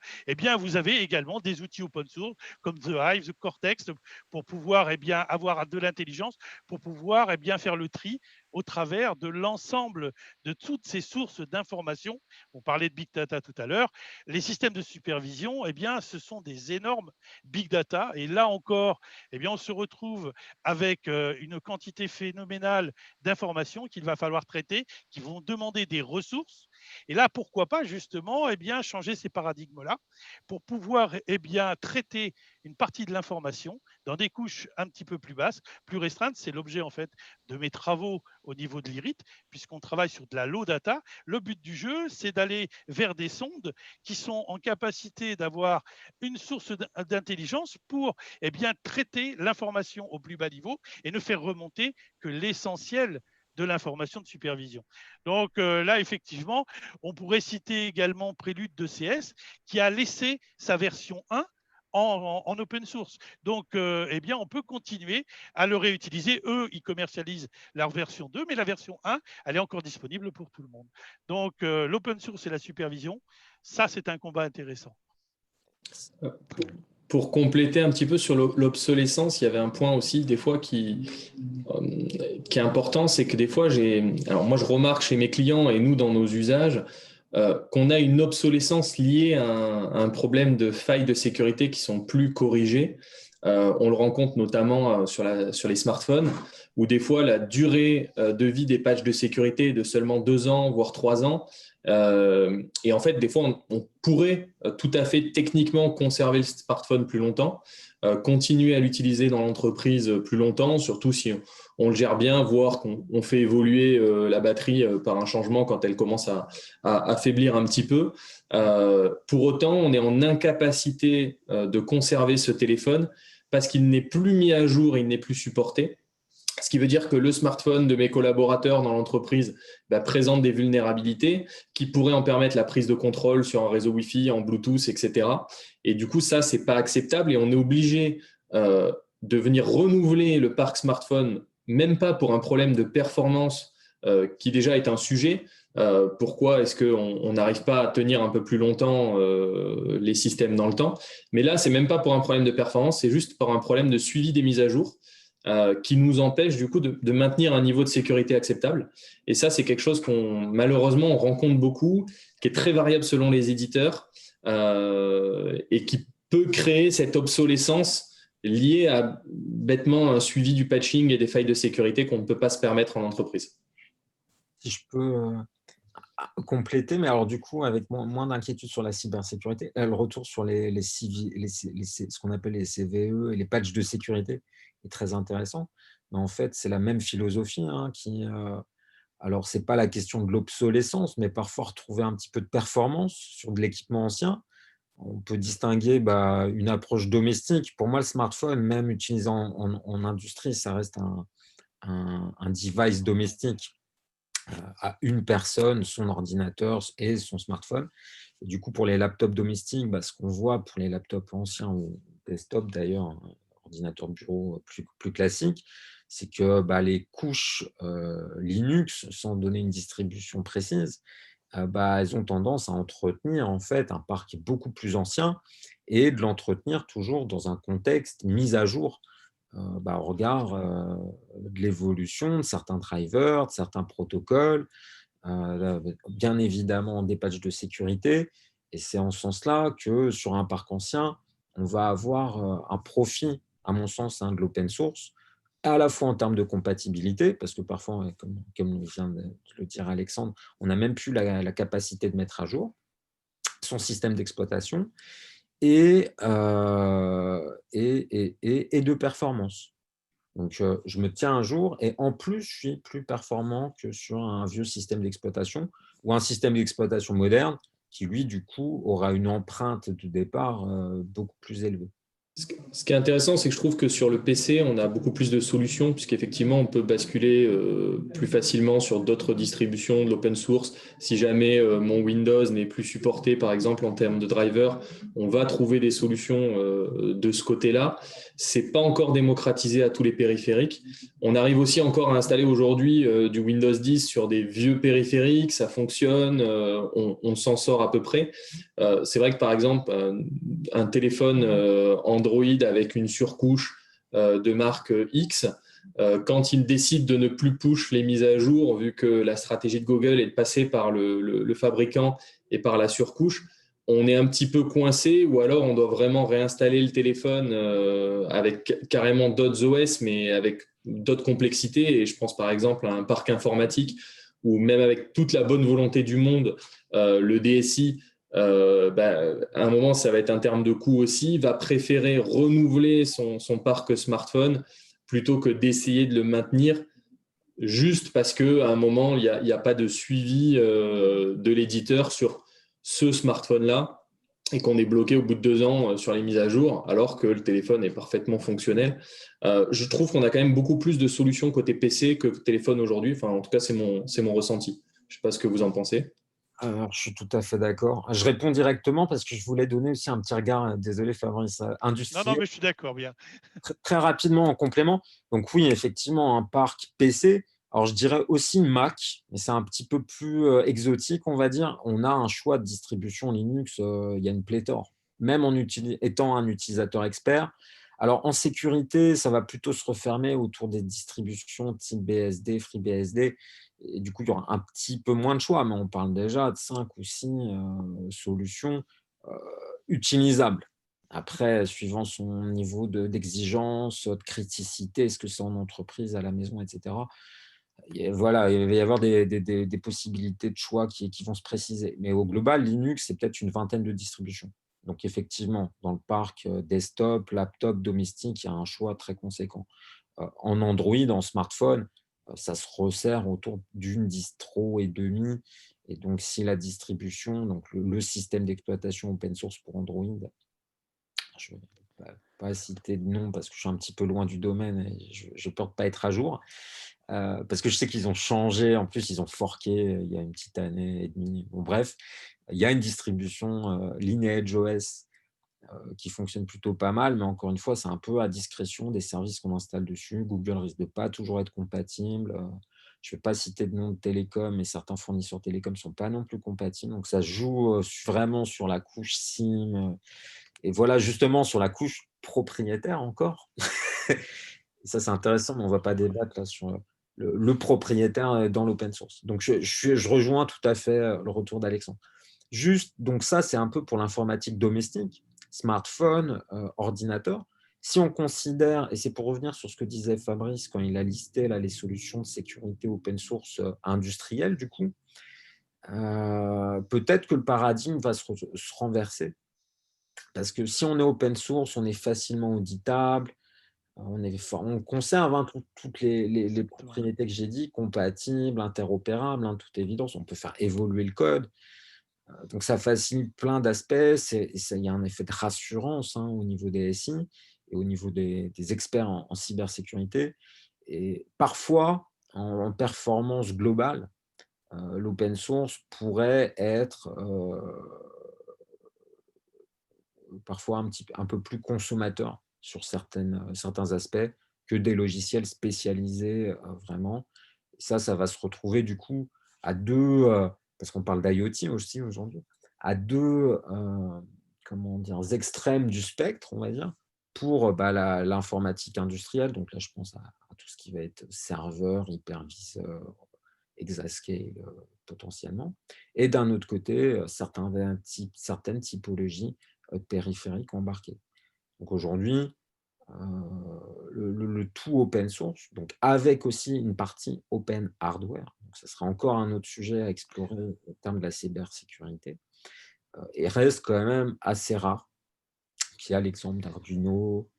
Speaker 5: Vous avez également des outils open source comme The Hive, The Cortex, pour pouvoir avoir de l'intelligence, pour pouvoir faire le tri au travers de l'ensemble de toutes ces sources d'informations. On parlait de big data tout à l'heure. Les systèmes de supervision, ce sont des énormes big data. Et là encore, on se retrouve avec une quantité phénoménale d'informations qu'il va falloir traiter, qui vont demander des ressources. Et là, pourquoi pas justement changer ces paradigmes-là pour pouvoir traiter une partie de l'information dans des couches un petit peu plus basses, plus restreintes. C'est l'objet en fait de mes travaux au niveau de l'IRIT, puisqu'on travaille sur de la low data. Le but du jeu, c'est d'aller vers des sondes qui sont en capacité d'avoir une source d'intelligence pour traiter l'information au plus bas niveau et ne faire remonter que l'essentiel de l'information de supervision. Donc là, effectivement, on pourrait citer également Prélude de CS qui a laissé sa version 1 en open source. Donc, on peut continuer à le réutiliser. Eux, ils commercialisent leur version 2, mais la version 1, elle est encore disponible pour tout le monde. Donc, l'open source et la supervision, ça, c'est un combat intéressant.
Speaker 4: Pour compléter un petit peu sur l'obsolescence, il y avait un point aussi des fois qui est important, c'est que des fois, alors moi je remarque chez mes clients et nous dans nos usages, qu'on a une obsolescence liée à un problème de failles de sécurité qui sont plus corrigées. On le rencontre notamment sur les smartphones, où des fois la durée de vie des patchs de sécurité est de seulement 2 ans, voire 3 ans. Et en fait, des fois, on pourrait tout à fait techniquement conserver le smartphone plus longtemps, continuer à l'utiliser dans l'entreprise plus longtemps, surtout si on le gère bien, voire qu'on fait évoluer la batterie par un changement quand elle commence à faiblir un petit peu. Pour autant, on est en incapacité de conserver ce téléphone parce qu'il n'est plus mis à jour, il n'est plus supporté. Ce qui veut dire que le smartphone de mes collaborateurs dans l'entreprise présente des vulnérabilités qui pourraient en permettre la prise de contrôle sur un réseau Wi-Fi, en Bluetooth, etc. Et du coup, ça, ce n'est pas acceptable et on est obligé de venir renouveler le parc smartphone, même pas pour un problème de performance qui déjà est un sujet. Pourquoi est-ce qu'on n'arrive pas à tenir un peu plus longtemps les systèmes dans le temps? Mais là, ce n'est même pas pour un problème de performance, c'est juste pour un problème de suivi des mises à jour. Qui nous empêche du coup de maintenir un niveau de sécurité acceptable. Et ça, c'est quelque chose malheureusement on rencontre beaucoup, qui est très variable selon les éditeurs et qui peut créer cette obsolescence liée à bêtement un suivi du patching et des failles de sécurité qu'on ne peut pas se permettre en entreprise.
Speaker 3: Si je peux compléter, mais alors du coup avec moins d'inquiétude sur la cybersécurité, le retour sur ce qu'on appelle les CVE et les patchs de sécurité est très intéressant. Mais en fait, c'est la même philosophie alors, ce n'est pas la question de l'obsolescence, mais parfois retrouver un petit peu de performance sur de l'équipement ancien. On peut distinguer une approche domestique. Pour moi, le smartphone, même utilisé en industrie, ça reste un device domestique à une personne, son ordinateur et son smartphone. Et du coup, pour les laptops domestiques, ce qu'on voit pour les laptops anciens ou desktop d'ailleurs, ordinateur de bureau plus classique, c'est que les couches Linux, sans donner une distribution précise, elles ont tendance à entretenir en fait un parc beaucoup plus ancien et de l'entretenir toujours dans un contexte mis à jour au regard de l'évolution de certains drivers, de certains protocoles, bien évidemment des patchs de sécurité. Et c'est en ce sens-là que sur un parc ancien, on va avoir un profit, à mon sens, de l'open source, à la fois en termes de compatibilité, parce que parfois, comme vient de le dire Alexandre, on n'a même plus la capacité de mettre à jour son système d'exploitation et de performance. Donc, je me tiens un jour et en plus, je suis plus performant que sur un vieux système d'exploitation ou un système d'exploitation moderne qui, lui, du coup, aura une empreinte de départ beaucoup plus élevée.
Speaker 4: Ce qui est intéressant, c'est que je trouve que sur le PC, on a beaucoup plus de solutions, puisqu'effectivement, on peut basculer plus facilement sur d'autres distributions de l'open source. Si jamais mon Windows n'est plus supporté, par exemple, en termes de driver, on va trouver des solutions de ce côté-là. C'est pas encore démocratisé à tous les périphériques. On arrive aussi encore à installer aujourd'hui du Windows 10 sur des vieux périphériques, ça fonctionne, on s'en sort à peu près. C'est vrai que par exemple, un téléphone Android avec une surcouche de marque X, quand il décide de ne plus push les mises à jour, vu que la stratégie de Google est de passer par le fabricant et par la surcouche, on est un petit peu coincé, ou alors on doit vraiment réinstaller le téléphone avec carrément d'autres OS, mais avec d'autres complexités. Et je pense par exemple à un parc informatique où même avec toute la bonne volonté du monde, le DSI, à un moment, ça va être un terme de coût aussi, va préférer renouveler son parc smartphone plutôt que d'essayer de le maintenir juste parce qu'à un moment, il n'y a pas de suivi de l'éditeur sur ce smartphone-là et qu'on est bloqué au bout de 2 ans sur les mises à jour alors que le téléphone est parfaitement fonctionnel. Je trouve qu'on a quand même beaucoup plus de solutions côté PC que téléphone aujourd'hui. Enfin, en tout cas, c'est mon ressenti. Je ne sais pas ce que vous en pensez.
Speaker 3: Alors, je suis tout à fait d'accord. Je réponds directement parce que je voulais donner aussi un petit regard, désolé Fabrice,
Speaker 5: Non,
Speaker 3: industriel,
Speaker 5: mais je suis d'accord, bien.
Speaker 3: très rapidement en complément. Donc oui, effectivement, un parc PC. Alors, je dirais aussi Mac, mais c'est un petit peu plus exotique, on va dire. On a un choix de distribution Linux, il y a une pléthore. Même étant un utilisateur expert. Alors, en sécurité, ça va plutôt se refermer autour des distributions type BSD, FreeBSD. Et du coup, il y aura un petit peu moins de choix, mais on parle déjà de 5 ou 6 solutions utilisables. Après, suivant son niveau d'exigence, de criticité, est-ce que c'est en entreprise, à la maison, etc. Voilà, il va y avoir des possibilités de choix qui vont se préciser. Mais au global, Linux, c'est peut-être une vingtaine de distributions. Donc, effectivement, dans le parc desktop, laptop, domestique, il y a un choix très conséquent. En Android, en smartphone, ça se resserre autour d'une distro et demi. Et donc, si la distribution, donc le système d'exploitation open source pour Android, je ne vais pas citer de nom parce que je suis un petit peu loin du domaine et je peur de ne pas être à jour. Parce que je sais qu'ils ont changé, en plus ils ont forqué il y a une petite année et demie. Bon, bref, il y a une distribution Lineage OS qui fonctionne plutôt pas mal, mais encore une fois, c'est un peu à discrétion des services qu'on installe dessus. Google risque de pas toujours être compatible. Je ne vais pas citer de nom de télécom, mais certains fournisseurs télécoms ne sont pas non plus compatibles. Donc, ça joue vraiment sur la couche SIM. Et voilà, justement, sur la couche propriétaire encore. Et ça, c'est intéressant, mais on ne va pas débattre là sur le propriétaire dans l'open source. Donc, je rejoins tout à fait le retour d'Alexandre. Juste, donc ça, c'est un peu pour l'informatique domestique, smartphone, ordinateur. Si on considère, et c'est pour revenir sur ce que disait Fabrice quand il a listé là, les solutions de sécurité open source industrielles, du coup, peut-être que le paradigme va se renverser. Parce que si on est open source, on est facilement auditable, on conserve toutes les propriétés que j'ai dit, compatibles, interopérables, toute évidence. On peut faire évoluer le code. Donc, ça facilite plein d'aspects. Il y a un effet de rassurance au niveau des SI et au niveau des experts en cybersécurité. Et parfois, en performance globale, l'open source pourrait être parfois un peu plus consommateur sur certains aspects que des logiciels spécialisés vraiment. Et ça va se retrouver du coup à deux, parce qu'on parle d'IoT aussi aujourd'hui, à deux extrêmes du spectre, on va dire, pour l'informatique industrielle. Donc là, je pense à tout ce qui va être serveur, hyperviseur, exascale potentiellement. Et d'un autre côté, certaines typologies périphériques embarqués. Donc aujourd'hui, le tout open source, donc avec aussi une partie open hardware, donc ça sera encore un autre sujet à explorer en termes de la cybersécurité, et reste quand même assez rare. Il y a l'exemple d'Arduino,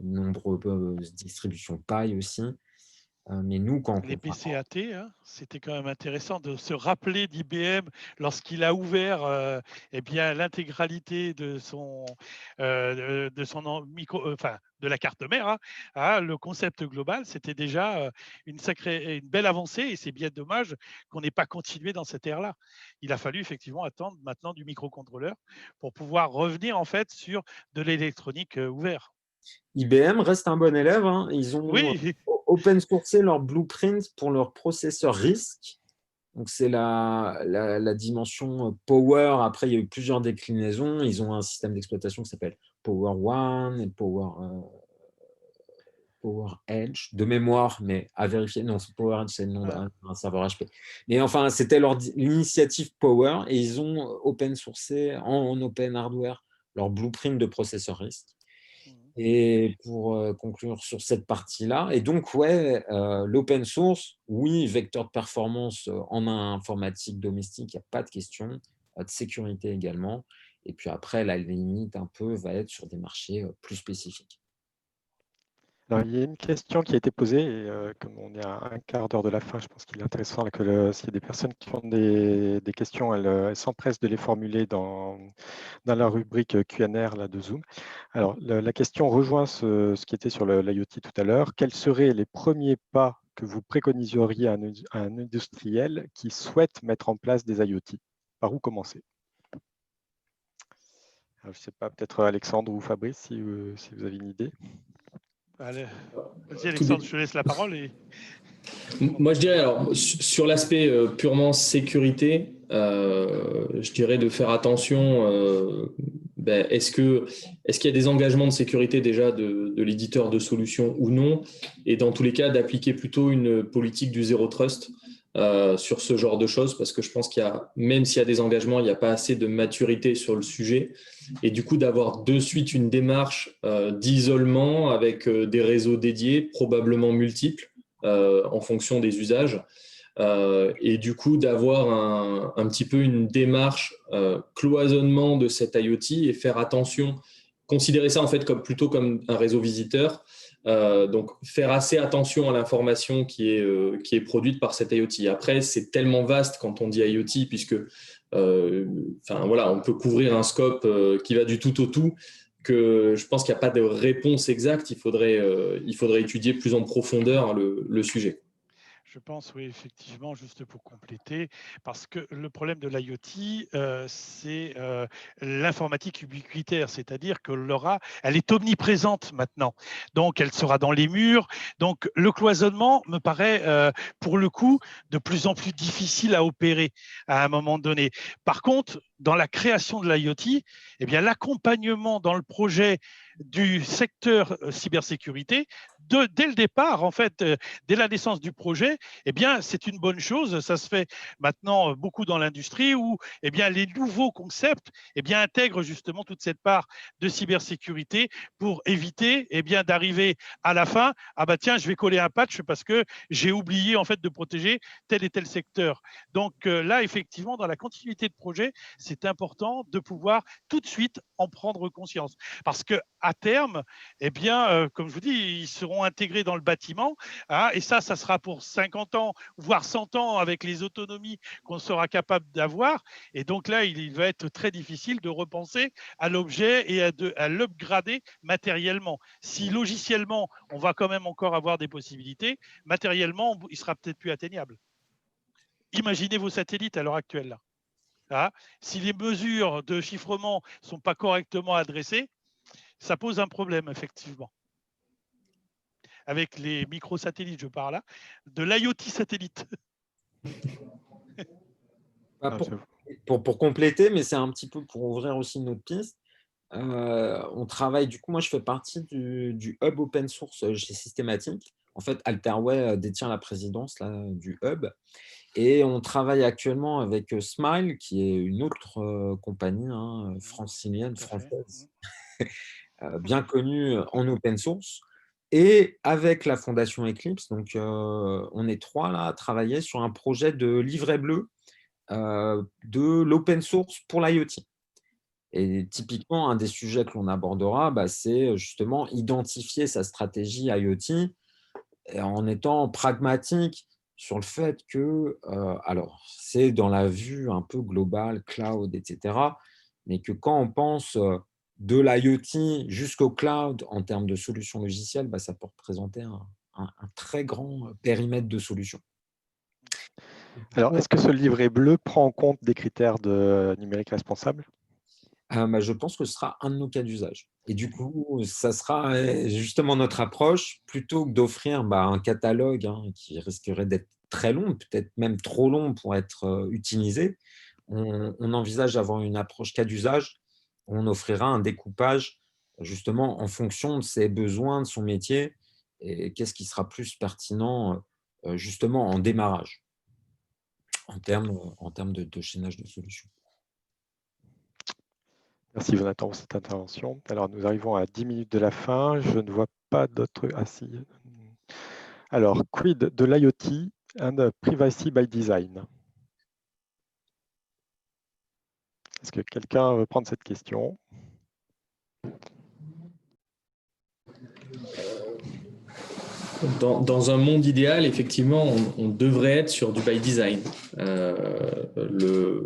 Speaker 3: nombreuses distributions Pi aussi. Mais nous, quand
Speaker 5: Les
Speaker 3: on
Speaker 5: PCAT, hein, c'était quand même intéressant de se rappeler d'IBM lorsqu'il a ouvert eh bien, l'intégralité de son enfin, de la carte mère, hein, le concept global, c'était déjà une belle avancée et c'est bien dommage qu'on n'ait pas continué dans cette ère-là. Il a fallu effectivement attendre maintenant du microcontrôleur pour pouvoir revenir en fait sur de l'électronique ouverte.
Speaker 3: IBM reste un bon élève. Hein. Ils ont
Speaker 5: Oui,
Speaker 3: open sourcé leur blueprint pour leur processeur RISC. Donc, c'est la dimension Power. Après, il y a eu plusieurs déclinaisons. Ils ont un système d'exploitation qui s'appelle Power One et Power Edge, de mémoire, mais à vérifier. Non, c'est Power Edge, c'est le nom d'un serveur HP. Mais enfin, c'était l'initiative Power et ils ont open sourcé en open hardware leur blueprint de processeur RISC. Et pour conclure sur cette partie-là, et donc, ouais, l'open source, oui, vecteur de performance en informatique domestique, il n'y a pas de question, de sécurité également. Et puis après, la limite un peu va être sur des marchés plus spécifiques.
Speaker 1: Alors, il y a une question qui a été posée, et comme on est à un quart d'heure de la fin, je pense qu'il est intéressant que s'il y a des personnes qui ont des questions, elles s'empressent de les formuler dans la rubrique Q&R là, de Zoom. Alors, la question rejoint ce qui était sur l'IoT tout à l'heure. Quels seraient les premiers pas que vous préconiseriez à un industriel qui souhaite mettre en place des IoT? Par où commencer? Alors, je ne sais pas, peut-être Alexandre ou Fabrice, si vous avez une idée.
Speaker 5: allez, vas-y Alexandre, je te laisse la parole.
Speaker 4: Moi, je dirais, alors, sur l'aspect purement sécurité, je dirais de faire attention. Est-ce qu'il y a des engagements de sécurité déjà de l'éditeur de solutions ou non? Et dans tous les cas, d'appliquer plutôt une politique du zéro trust sur ce genre de choses, parce que je pense même s'il y a des engagements, il n'y a pas assez de maturité sur le sujet. Et du coup, d'avoir de suite une démarche d'isolement avec des réseaux dédiés, probablement multiples, en fonction des usages. Et du coup, d'avoir un petit peu une démarche cloisonnement de cet IoT et faire attention, considérer ça en fait plutôt comme un réseau visiteur. Donc, faire assez attention à l'information qui est produite par cet IoT. Après, c'est tellement vaste quand on dit IoT, puisque voilà, on peut couvrir un scope qui va du tout au tout, que je pense qu'il n'y a pas de réponse exacte. Il faudrait étudier plus en profondeur le sujet.
Speaker 5: Je pense, oui, effectivement, juste pour compléter, parce que le problème de l'IoT, c'est l'informatique ubiquitaire, c'est-à-dire que l'aura, elle est omniprésente maintenant. Donc, elle sera dans les murs. Donc, le cloisonnement me paraît, pour le coup, de plus en plus difficile à opérer à un moment donné. Par contre, dans la création de l'IoT, eh bien, l'accompagnement dans le projet du secteur cybersécurité, dès le départ, en fait, dès la naissance du projet, eh bien, c'est une bonne chose. Ça se fait maintenant beaucoup dans l'industrie où eh bien, les nouveaux concepts eh bien, intègrent justement toute cette part de cybersécurité pour éviter eh bien, d'arriver à la fin, ah bah tiens, je vais coller un patch parce que j'ai oublié en fait de protéger tel et tel secteur. Donc là, effectivement, dans la continuité de projet, c'est important de pouvoir tout de suite en prendre conscience. Parce qu'à terme, eh bien, comme je vous dis, ils seront intégrés dans le bâtiment, hein, et ça sera pour 50 ans, voire 100 ans avec les autonomies qu'on sera capable d'avoir. Et donc là, il va être très difficile de repenser à l'objet et à l'upgrader matériellement. Si logiciellement, on va quand même encore avoir des possibilités, matériellement, il sera peut-être plus atteignable. Imaginez vos satellites à l'heure actuelle. Là. Hein, si les mesures de chiffrement ne sont pas correctement adressées, ça pose un problème, effectivement. Avec les microsatellites, je parle là, de l'IoT satellite.
Speaker 3: Pour compléter, mais c'est un petit peu pour ouvrir aussi une autre piste. On travaille, du coup, moi je fais partie du hub open source chez Systématique. En fait, Alterway détient la présidence là, du hub. Et on travaille actuellement avec Smile, qui est une autre compagnie francilienne, française, bien connue en open source. Et avec la fondation Eclipse, donc on est 3 là à travailler sur un projet de livret bleu de l'open source pour l'IoT. Et typiquement, un des sujets que l'on abordera, c'est justement identifier sa stratégie IoT en étant pragmatique sur le fait que, alors, c'est dans la vue un peu globale, cloud, etc., mais que quand on pense de l'IoT jusqu'au cloud en termes de solutions logicielles, ça peut représenter un très grand périmètre de solutions.
Speaker 1: Alors, est-ce que ce livret bleu prend en compte des critères de numérique responsable?
Speaker 3: Je pense que ce sera un de nos cas d'usage. Et du coup, ça sera justement notre approche, plutôt que d'offrir un catalogue qui risquerait d'être très long, peut-être même trop long pour être utilisé. On envisage d'avoir une approche cas d'usage. On offrira un découpage justement en fonction de ses besoins, de son métier, et qu'est-ce qui sera plus pertinent justement en démarrage, en termes de chaînage de solutions.
Speaker 1: Merci Jonathan pour cette intervention. Alors, nous arrivons à 10 minutes de la fin. Je ne vois pas d'autres... Ah si. Alors, quid de l'IoT and privacy by design? Est-ce que quelqu'un veut prendre cette question?
Speaker 4: Dans un monde idéal, effectivement, on devrait être sur du by design. Le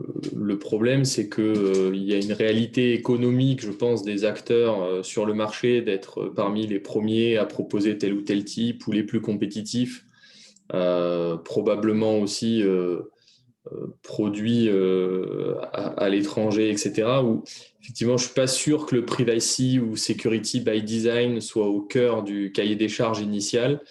Speaker 4: problème, c'est qu'il y a une réalité économique, je pense, des acteurs sur le marché, d'être parmi les premiers à proposer tel ou tel type ou les plus compétitifs, probablement aussi produits à l'étranger, etc. Où effectivement, je ne suis pas sûr que le privacy ou security by design soit au cœur du cahier des charges initial.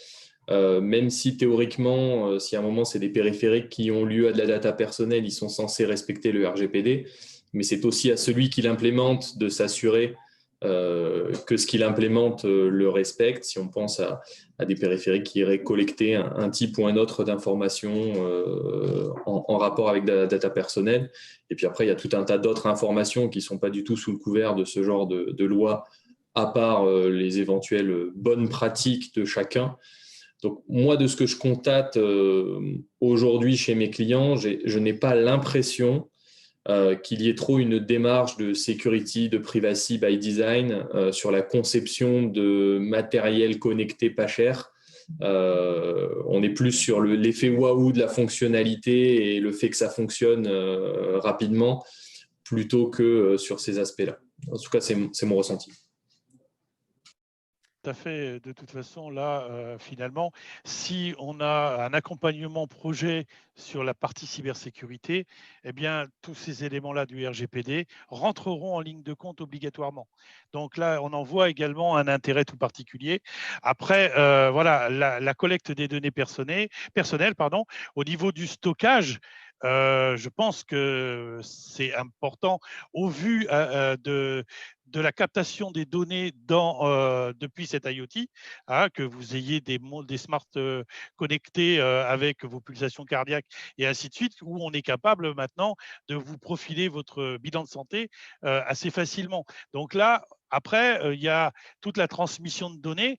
Speaker 4: Même si théoriquement, si à un moment c'est des périphériques qui ont lieu à de la data personnelle, ils sont censés respecter le RGPD, mais c'est aussi à celui qui l'implémente de s'assurer que ce qu'il implémente le respecte. Si on pense à des périphériques qui iraient collecter un type ou un autre d'informations en rapport avec de la data personnelle. Et puis après, il y a tout un tas d'autres informations qui ne sont pas du tout sous le couvert de ce genre de loi, à part les éventuelles bonnes pratiques de chacun. Donc, moi, de ce que je constate aujourd'hui chez mes clients, je n'ai pas l'impression qu'il y ait trop une démarche de security, de privacy by design sur la conception de matériel connecté pas cher. On est plus sur l'effet waouh de la fonctionnalité et le fait que ça fonctionne rapidement plutôt que sur ces aspects-là. En tout cas, c'est mon ressenti.
Speaker 5: Tout à fait. De toute façon, là, finalement, si on a un accompagnement projet sur la partie cybersécurité, eh bien, tous ces éléments-là du RGPD rentreront en ligne de compte obligatoirement. Donc là, on en voit également un intérêt tout particulier. Après, voilà, la collecte des données personnelles, au niveau du stockage, je pense que c'est important au vu de la captation des données depuis cette IoT, que vous ayez des smart connectés avec vos pulsations cardiaques et ainsi de suite, où on est capable maintenant de vous profiler votre bilan de santé assez facilement. Donc là, après, il y a toute la transmission de données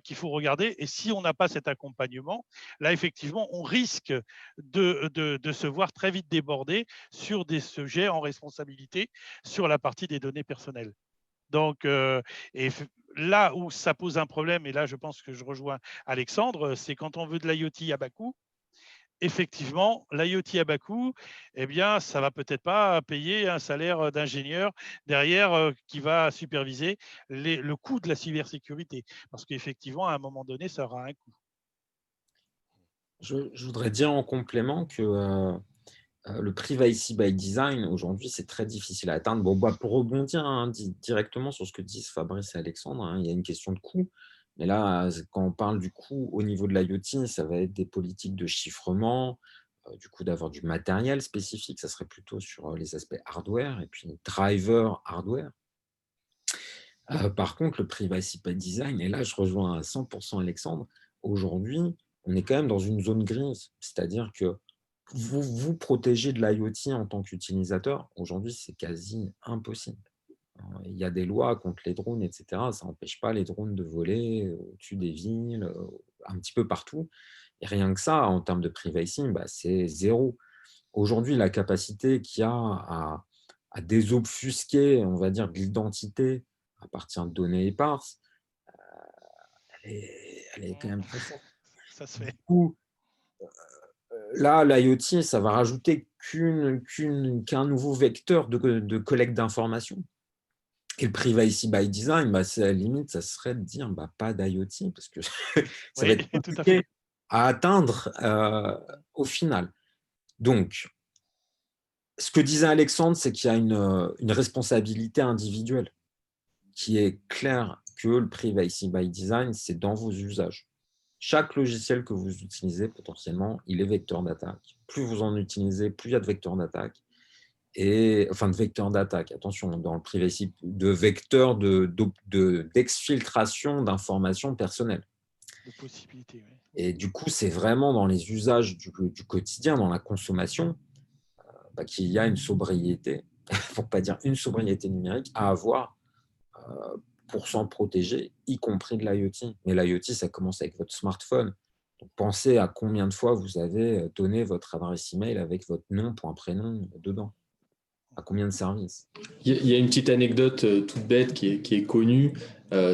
Speaker 5: qu'il faut regarder. Et si on n'a pas cet accompagnement, là, effectivement, on risque de se voir très vite débordé sur des sujets en responsabilité sur la partie des données personnelles. Donc, là où ça pose un problème, et là, je pense que je rejoins Alexandre, c'est quand on veut de l'IoT à bas coût. Effectivement, l'IoT à bas coût, eh bien, ça va peut-être pas payer un salaire d'ingénieur derrière qui va superviser le coût de la cybersécurité. Parce qu'effectivement, à un moment donné, ça aura un coût.
Speaker 3: Je voudrais dire en complément que le privacy by design, aujourd'hui, c'est très difficile à atteindre. Bon, pour rebondir directement sur ce que disent Fabrice et Alexandre, il y a une question de coût. Mais là, quand on parle du coût au niveau de l'IoT, ça va être des politiques de chiffrement, du coup d'avoir du matériel spécifique, ça serait plutôt sur les aspects hardware et puis driver hardware. Par contre, le privacy by design, et là je rejoins à 100% Alexandre, aujourd'hui, on est quand même dans une zone grise, c'est-à-dire que vous protéger de l'IoT en tant qu'utilisateur, aujourd'hui, c'est quasi impossible. Il y a des lois contre les drones, etc. Ça n'empêche pas les drones de voler au-dessus des villes, un petit peu partout. Et rien que ça, en termes de privacy, c'est zéro. Aujourd'hui, la capacité qu'il y a à désobfusquer, on va dire, de l'identité à partir de données éparses, elle est quand même très forte.
Speaker 5: ça se fait.
Speaker 3: Du coup, là, l'IoT, ça va rajouter qu'un nouveau vecteur de collecte d'informations. Et le privacy by design, à la limite, ça serait de dire pas d'IoT, parce que ça va être
Speaker 5: Oui, tout à fait.
Speaker 3: compliqué à atteindre au final. Donc, ce que disait Alexandre, c'est qu'il y a une responsabilité individuelle qui est claire que le privacy by design, c'est dans vos usages. Chaque logiciel que vous utilisez, potentiellement, il est vecteur d'attaque. Plus vous en utilisez, plus il y a de vecteurs d'attaque. Enfin, de vecteurs d'attaque, attention, dans le privacy, de vecteurs d'exfiltration d'informations personnelles.
Speaker 5: De possibilités, oui.
Speaker 3: Et du coup, c'est vraiment dans les usages du quotidien, dans la consommation, qu'il y a une sobriété, pour ne pas dire une sobriété numérique, à avoir pour s'en protéger, y compris de l'IoT. Mais l'IoT, ça commence avec votre smartphone. Donc, pensez à combien de fois vous avez donné votre adresse email avec votre nom, point, prénom dedans. À combien de services?
Speaker 4: Il y a une petite anecdote toute bête qui est connue.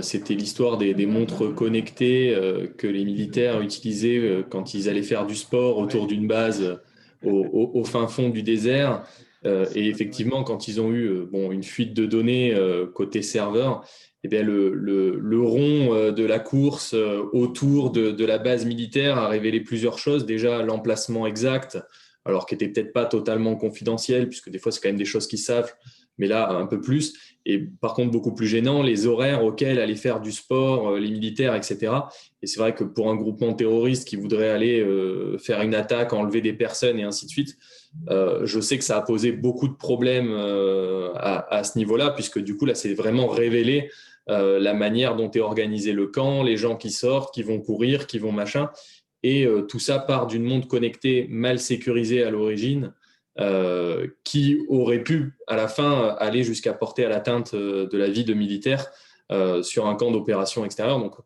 Speaker 4: C'était l'histoire des montres connectées que les militaires utilisaient quand ils allaient faire du sport autour d'une base au fin fond du désert. Et effectivement, quand ils ont eu une fuite de données côté serveur, eh bien le rond de la course autour de la base militaire a révélé plusieurs choses. Déjà, l'emplacement exact, alors qui n'était peut-être pas totalement confidentiel, puisque des fois, c'est quand même des choses qu'ils savent, mais là, un peu plus. Et par contre, beaucoup plus gênant, les horaires auxquels allaient faire du sport, les militaires, etc. Et c'est vrai que pour un groupement terroriste qui voudrait aller faire une attaque, enlever des personnes et ainsi de suite, je sais que ça a posé beaucoup de problèmes à ce niveau-là, puisque du coup, là, c'est vraiment révélé la manière dont est organisé le camp, les gens qui sortent, qui vont courir, qui vont machin. Et tout ça part d'une montre connectée mal sécurisée à l'origine, qui aurait pu, à la fin, aller jusqu'à porter à l'atteinte de la vie de militaires sur un camp d'opération extérieure. Donc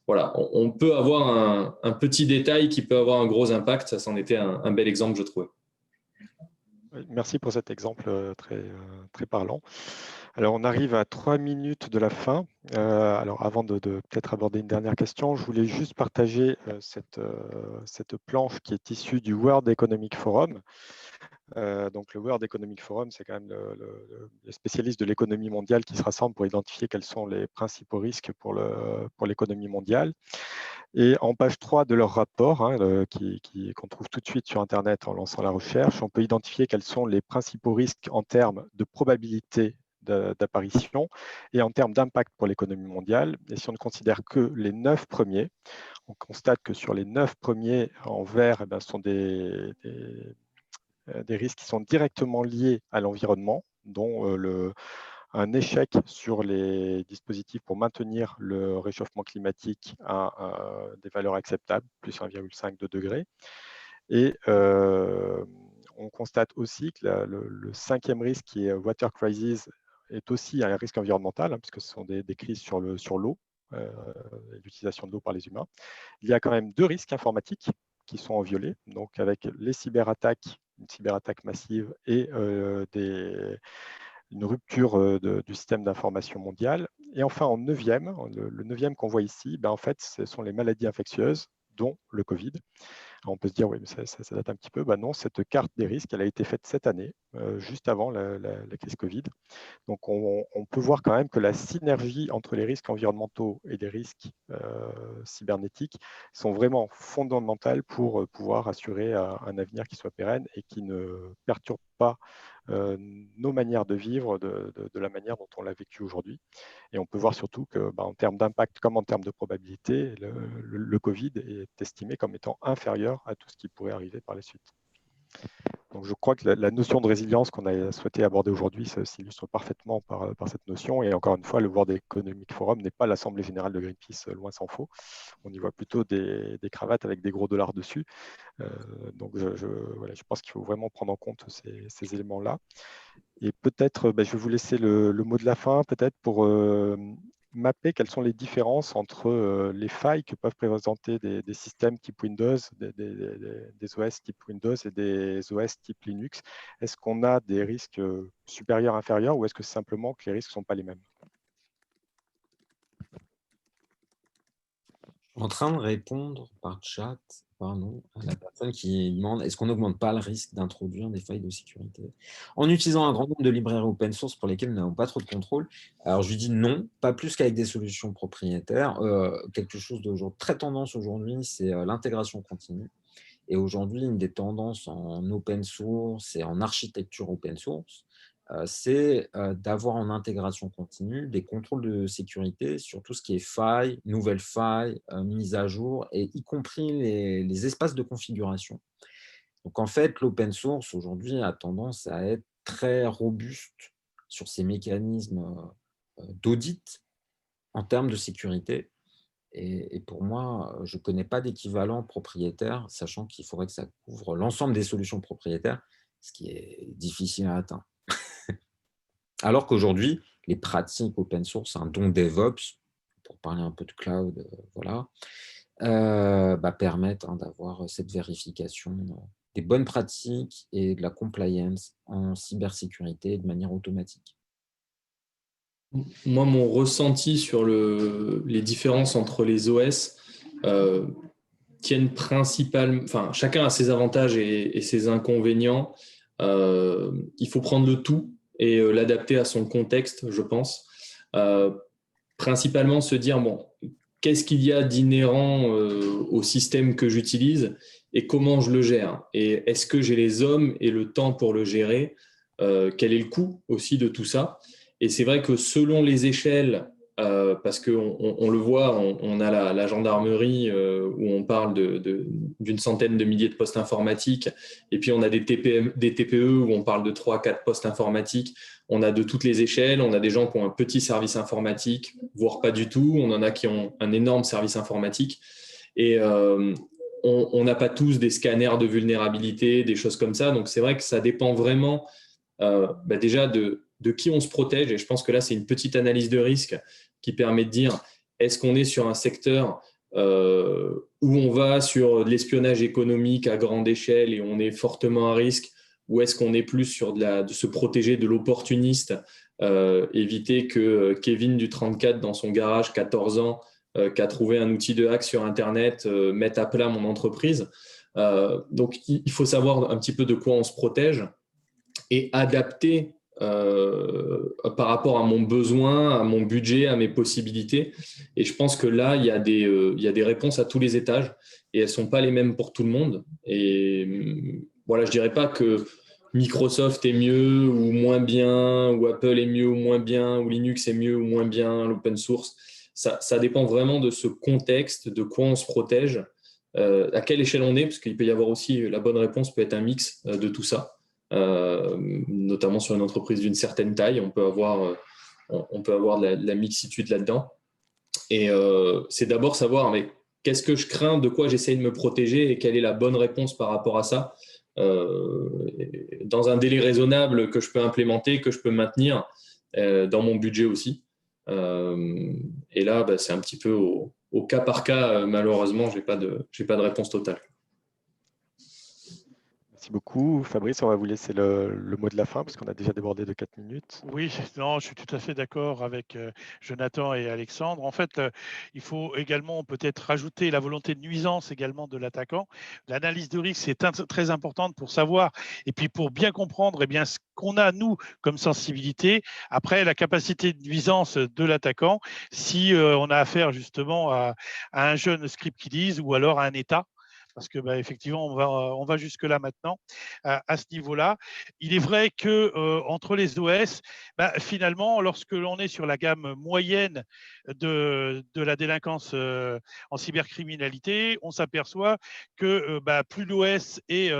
Speaker 4: voilà, on peut avoir un petit détail qui peut avoir un gros impact. Ça, c'en était un bel exemple, je trouvais.
Speaker 1: Merci pour cet exemple très parlant. Alors, on arrive à 3 minutes de la fin. Alors, avant de peut-être aborder une dernière question, je voulais juste partager cette planche qui est issue du World Economic Forum. Donc, le World Economic Forum, c'est quand même les spécialistes de l'économie mondiale qui se rassemblent pour identifier quels sont les principaux risques pour l'économie mondiale. Et en page 3 de leur rapport, qu'on trouve tout de suite sur Internet en lançant la recherche, on peut identifier quels sont les principaux risques en termes de probabilité d'apparition et en termes d'impact pour l'économie mondiale. Et si on ne considère que les 9 premiers, on constate que sur les 9 premiers en vert, ce sont des risques qui sont directement liés à l'environnement, dont un échec sur les dispositifs pour maintenir le réchauffement climatique à des valeurs acceptables, plus 1,5 degrés. Et on constate aussi que le cinquième risque, qui est Water Crisis, est aussi un risque environnemental, puisque ce sont des crises sur l'eau, l'utilisation de l'eau par les humains. Il y a quand même 2 risques informatiques qui sont violés, donc avec les cyberattaques, une cyberattaque massive et une rupture du système d'information mondial. Et enfin, en 9e, le 9e qu'on voit ici, en fait, ce sont les maladies infectieuses, dont le Covid. Alors, on peut se dire, oui, mais ça date un petit peu. Non, cette carte des risques, elle a été faite cette année, juste avant la crise Covid. Donc, on peut voir quand même que la synergie entre les risques environnementaux et les risques cybernétiques sont vraiment fondamentales pour pouvoir assurer un avenir qui soit pérenne et qui ne perturbe pas nos manières de vivre de la manière dont on l'a vécu aujourd'hui. Et on peut voir surtout que, en termes d'impact comme en termes de probabilité, le Covid est estimé comme étant inférieur à tout ce qui pourrait arriver par la suite. Donc, je crois que la notion de résilience qu'on a souhaité aborder aujourd'hui s'illustre parfaitement par cette notion. Et encore une fois, le World Economic Forum n'est pas l'Assemblée générale de Greenpeace, loin s'en faut. On y voit plutôt des cravates avec des gros dollars dessus. Donc, je pense qu'il faut vraiment prendre en compte ces éléments-là. Et peut-être, je vais vous laisser le mot de la fin, peut-être pour mapper quelles sont les différences entre les failles que peuvent présenter des systèmes type Windows, des OS type Windows et des OS type Linux. Est-ce qu'on a des risques supérieurs, inférieurs, ou est-ce que c'est simplement que les risques ne sont pas les mêmes?
Speaker 3: En train de répondre par chat, pardon, à la personne qui demande est-ce qu'on n'augmente pas le risque d'introduire des failles de sécurité en utilisant un grand nombre de librairies open source pour lesquelles nous n'avons pas trop de contrôle? Alors je lui dis non, pas plus qu'avec des solutions propriétaires. Quelque chose de très tendance aujourd'hui, c'est l'intégration continue. Et aujourd'hui, une des tendances en open source et en architecture open source, c'est d'avoir en intégration continue des contrôles de sécurité sur tout ce qui est failles, nouvelles failles, mises à jour, et y compris les espaces de configuration. Donc en fait, l'open source aujourd'hui a tendance à être très robuste sur ces mécanismes d'audit en termes de sécurité. Et pour moi, je ne connais pas d'équivalent propriétaire, sachant qu'il faudrait que ça couvre l'ensemble des solutions propriétaires, ce qui est difficile à atteindre. Alors qu'aujourd'hui, les pratiques open source, dont DevOps, pour parler un peu de cloud, voilà, permettent d'avoir cette vérification des bonnes pratiques et de la compliance en cybersécurité de manière automatique.
Speaker 4: Moi, mon ressenti sur les différences entre les OS tiennent principalement, enfin, chacun a ses avantages et ses inconvénients. Il faut prendre le tout et l'adapter à son contexte, je pense. Principalement se dire, bon, qu'est-ce qu'il y a d'inhérent au système que j'utilise et comment je le gère? Et est-ce que j'ai les hommes et le temps pour le gérer? Quel est le coût aussi de tout ça? Et c'est vrai que selon les échelles, parce qu'on le voit, on a la gendarmerie où on parle d'une centaine de milliers de postes informatiques, et puis on a des TPE où on parle de 3-4 postes informatiques. On a de toutes les échelles, on a des gens qui ont un petit service informatique, voire pas du tout, on en a qui ont un énorme service informatique, et on n'a pas tous des scanners de vulnérabilité, des choses comme ça, donc c'est vrai que ça dépend vraiment déjà de qui on se protège, et je pense que là c'est une petite analyse de risque qui permet de dire est-ce qu'on est sur un secteur où on va sur de l'espionnage économique à grande échelle et on est fortement à risque, ou est-ce qu'on est plus sur de se protéger de l'opportuniste, éviter que Kevin du 34 dans son garage, 14 ans, qui a trouvé un outil de hack sur Internet, mette à plat mon entreprise. Donc il faut savoir un petit peu de quoi on se protège et adapter par rapport à mon besoin, à mon budget, à mes possibilités. Et je pense que là, il y a des réponses à tous les étages et elles ne sont pas les mêmes pour tout le monde. Et voilà, je ne dirais pas que Microsoft est mieux ou moins bien, ou Apple est mieux ou moins bien, ou Linux est mieux ou moins bien, l'open source. Ça dépend vraiment de ce contexte, de quoi on se protège, à quelle échelle on est, parce qu'il peut y avoir aussi, la bonne réponse peut être un mix de tout ça. Notamment sur une entreprise d'une certaine taille, on peut avoir de la mixitude là-dedans. Et c'est d'abord savoir mais qu'est-ce que je crains, de quoi j'essaie de me protéger et quelle est la bonne réponse par rapport à ça, dans un délai raisonnable que je peux implémenter, que je peux maintenir dans mon budget aussi. Et là, c'est un petit peu au cas par cas. Malheureusement, j'ai pas de réponse totale.
Speaker 1: Merci beaucoup. Fabrice, on va vous laisser le mot de la fin parce qu'on a déjà débordé de 4 minutes.
Speaker 5: Oui, non, je suis tout à fait d'accord avec Jonathan et Alexandre. En fait, il faut également peut-être rajouter la volonté de nuisance également de l'attaquant. L'analyse de risque, c'est très importante pour savoir et puis pour bien comprendre ce qu'on a, nous, comme sensibilité. Après, la capacité de nuisance de l'attaquant, si on a affaire justement à un jeune script kiddies ou alors à un État, parce que effectivement, on va jusque-là maintenant, à ce niveau-là. Il est vrai que entre les OS, finalement, lorsque l'on est sur la gamme moyenne de la délinquance en cybercriminalité, on s'aperçoit que plus l'OS est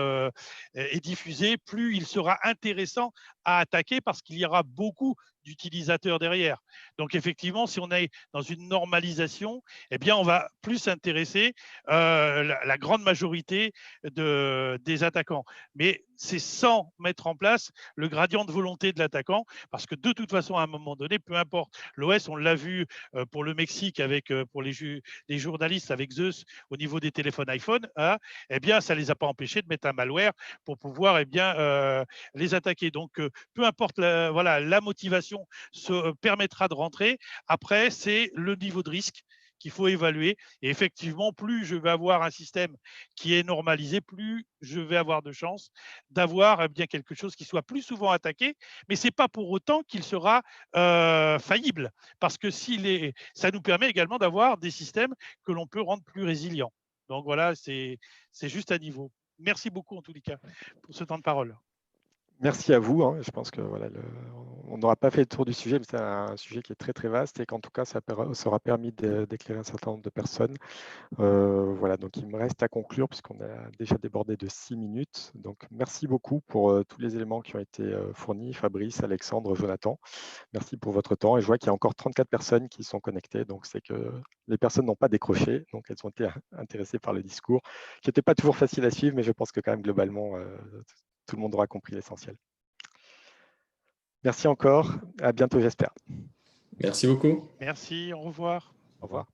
Speaker 5: diffusé, plus il sera intéressant à attaquer parce qu'il y aura beaucoup d'utilisateurs derrière. Donc effectivement, si on est dans une normalisation, on va plus s'intéresser la grande majorité des attaquants. Mais c'est sans mettre en place le gradient de volonté de l'attaquant, parce que de toute façon, à un moment donné, peu importe, l'OS, on l'a vu pour le Mexique pour les journalistes avec Zeus au niveau des téléphones iPhone, ça ne les a pas empêchés de mettre un malware pour pouvoir les attaquer. Donc, peu importe la motivation, se permettra de rentrer. Après, c'est le niveau de risque qu'il faut évaluer. Et effectivement, plus je vais avoir un système qui est normalisé, plus je vais avoir de chances d'avoir bien quelque chose qui soit plus souvent attaqué. Mais ce n'est pas pour autant qu'il sera faillible, parce que ça nous permet également d'avoir des systèmes que l'on peut rendre plus résilients. Donc voilà, c'est juste à niveau. Merci beaucoup en tous les cas pour ce temps de parole.
Speaker 1: Merci à vous. Je pense que voilà, on n'aura pas fait le tour du sujet, mais c'est un sujet qui est très très vaste et qu'en tout cas, ça aura permis d'éclairer un certain nombre de personnes. Voilà, donc il me reste à conclure puisqu'on a déjà débordé de 6 minutes. Donc merci beaucoup pour tous les éléments qui ont été fournis, Fabrice, Alexandre, Jonathan. Merci pour votre temps. Et je vois qu'il y a encore 34 personnes qui sont connectées, donc c'est que les personnes n'ont pas décroché, donc elles ont été intéressées par le discours, qui n'était pas toujours facile à suivre, mais je pense que quand même globalement, tout le monde aura compris l'essentiel. Merci encore. À bientôt, j'espère.
Speaker 4: Merci beaucoup.
Speaker 5: Merci, au revoir.
Speaker 1: Au revoir.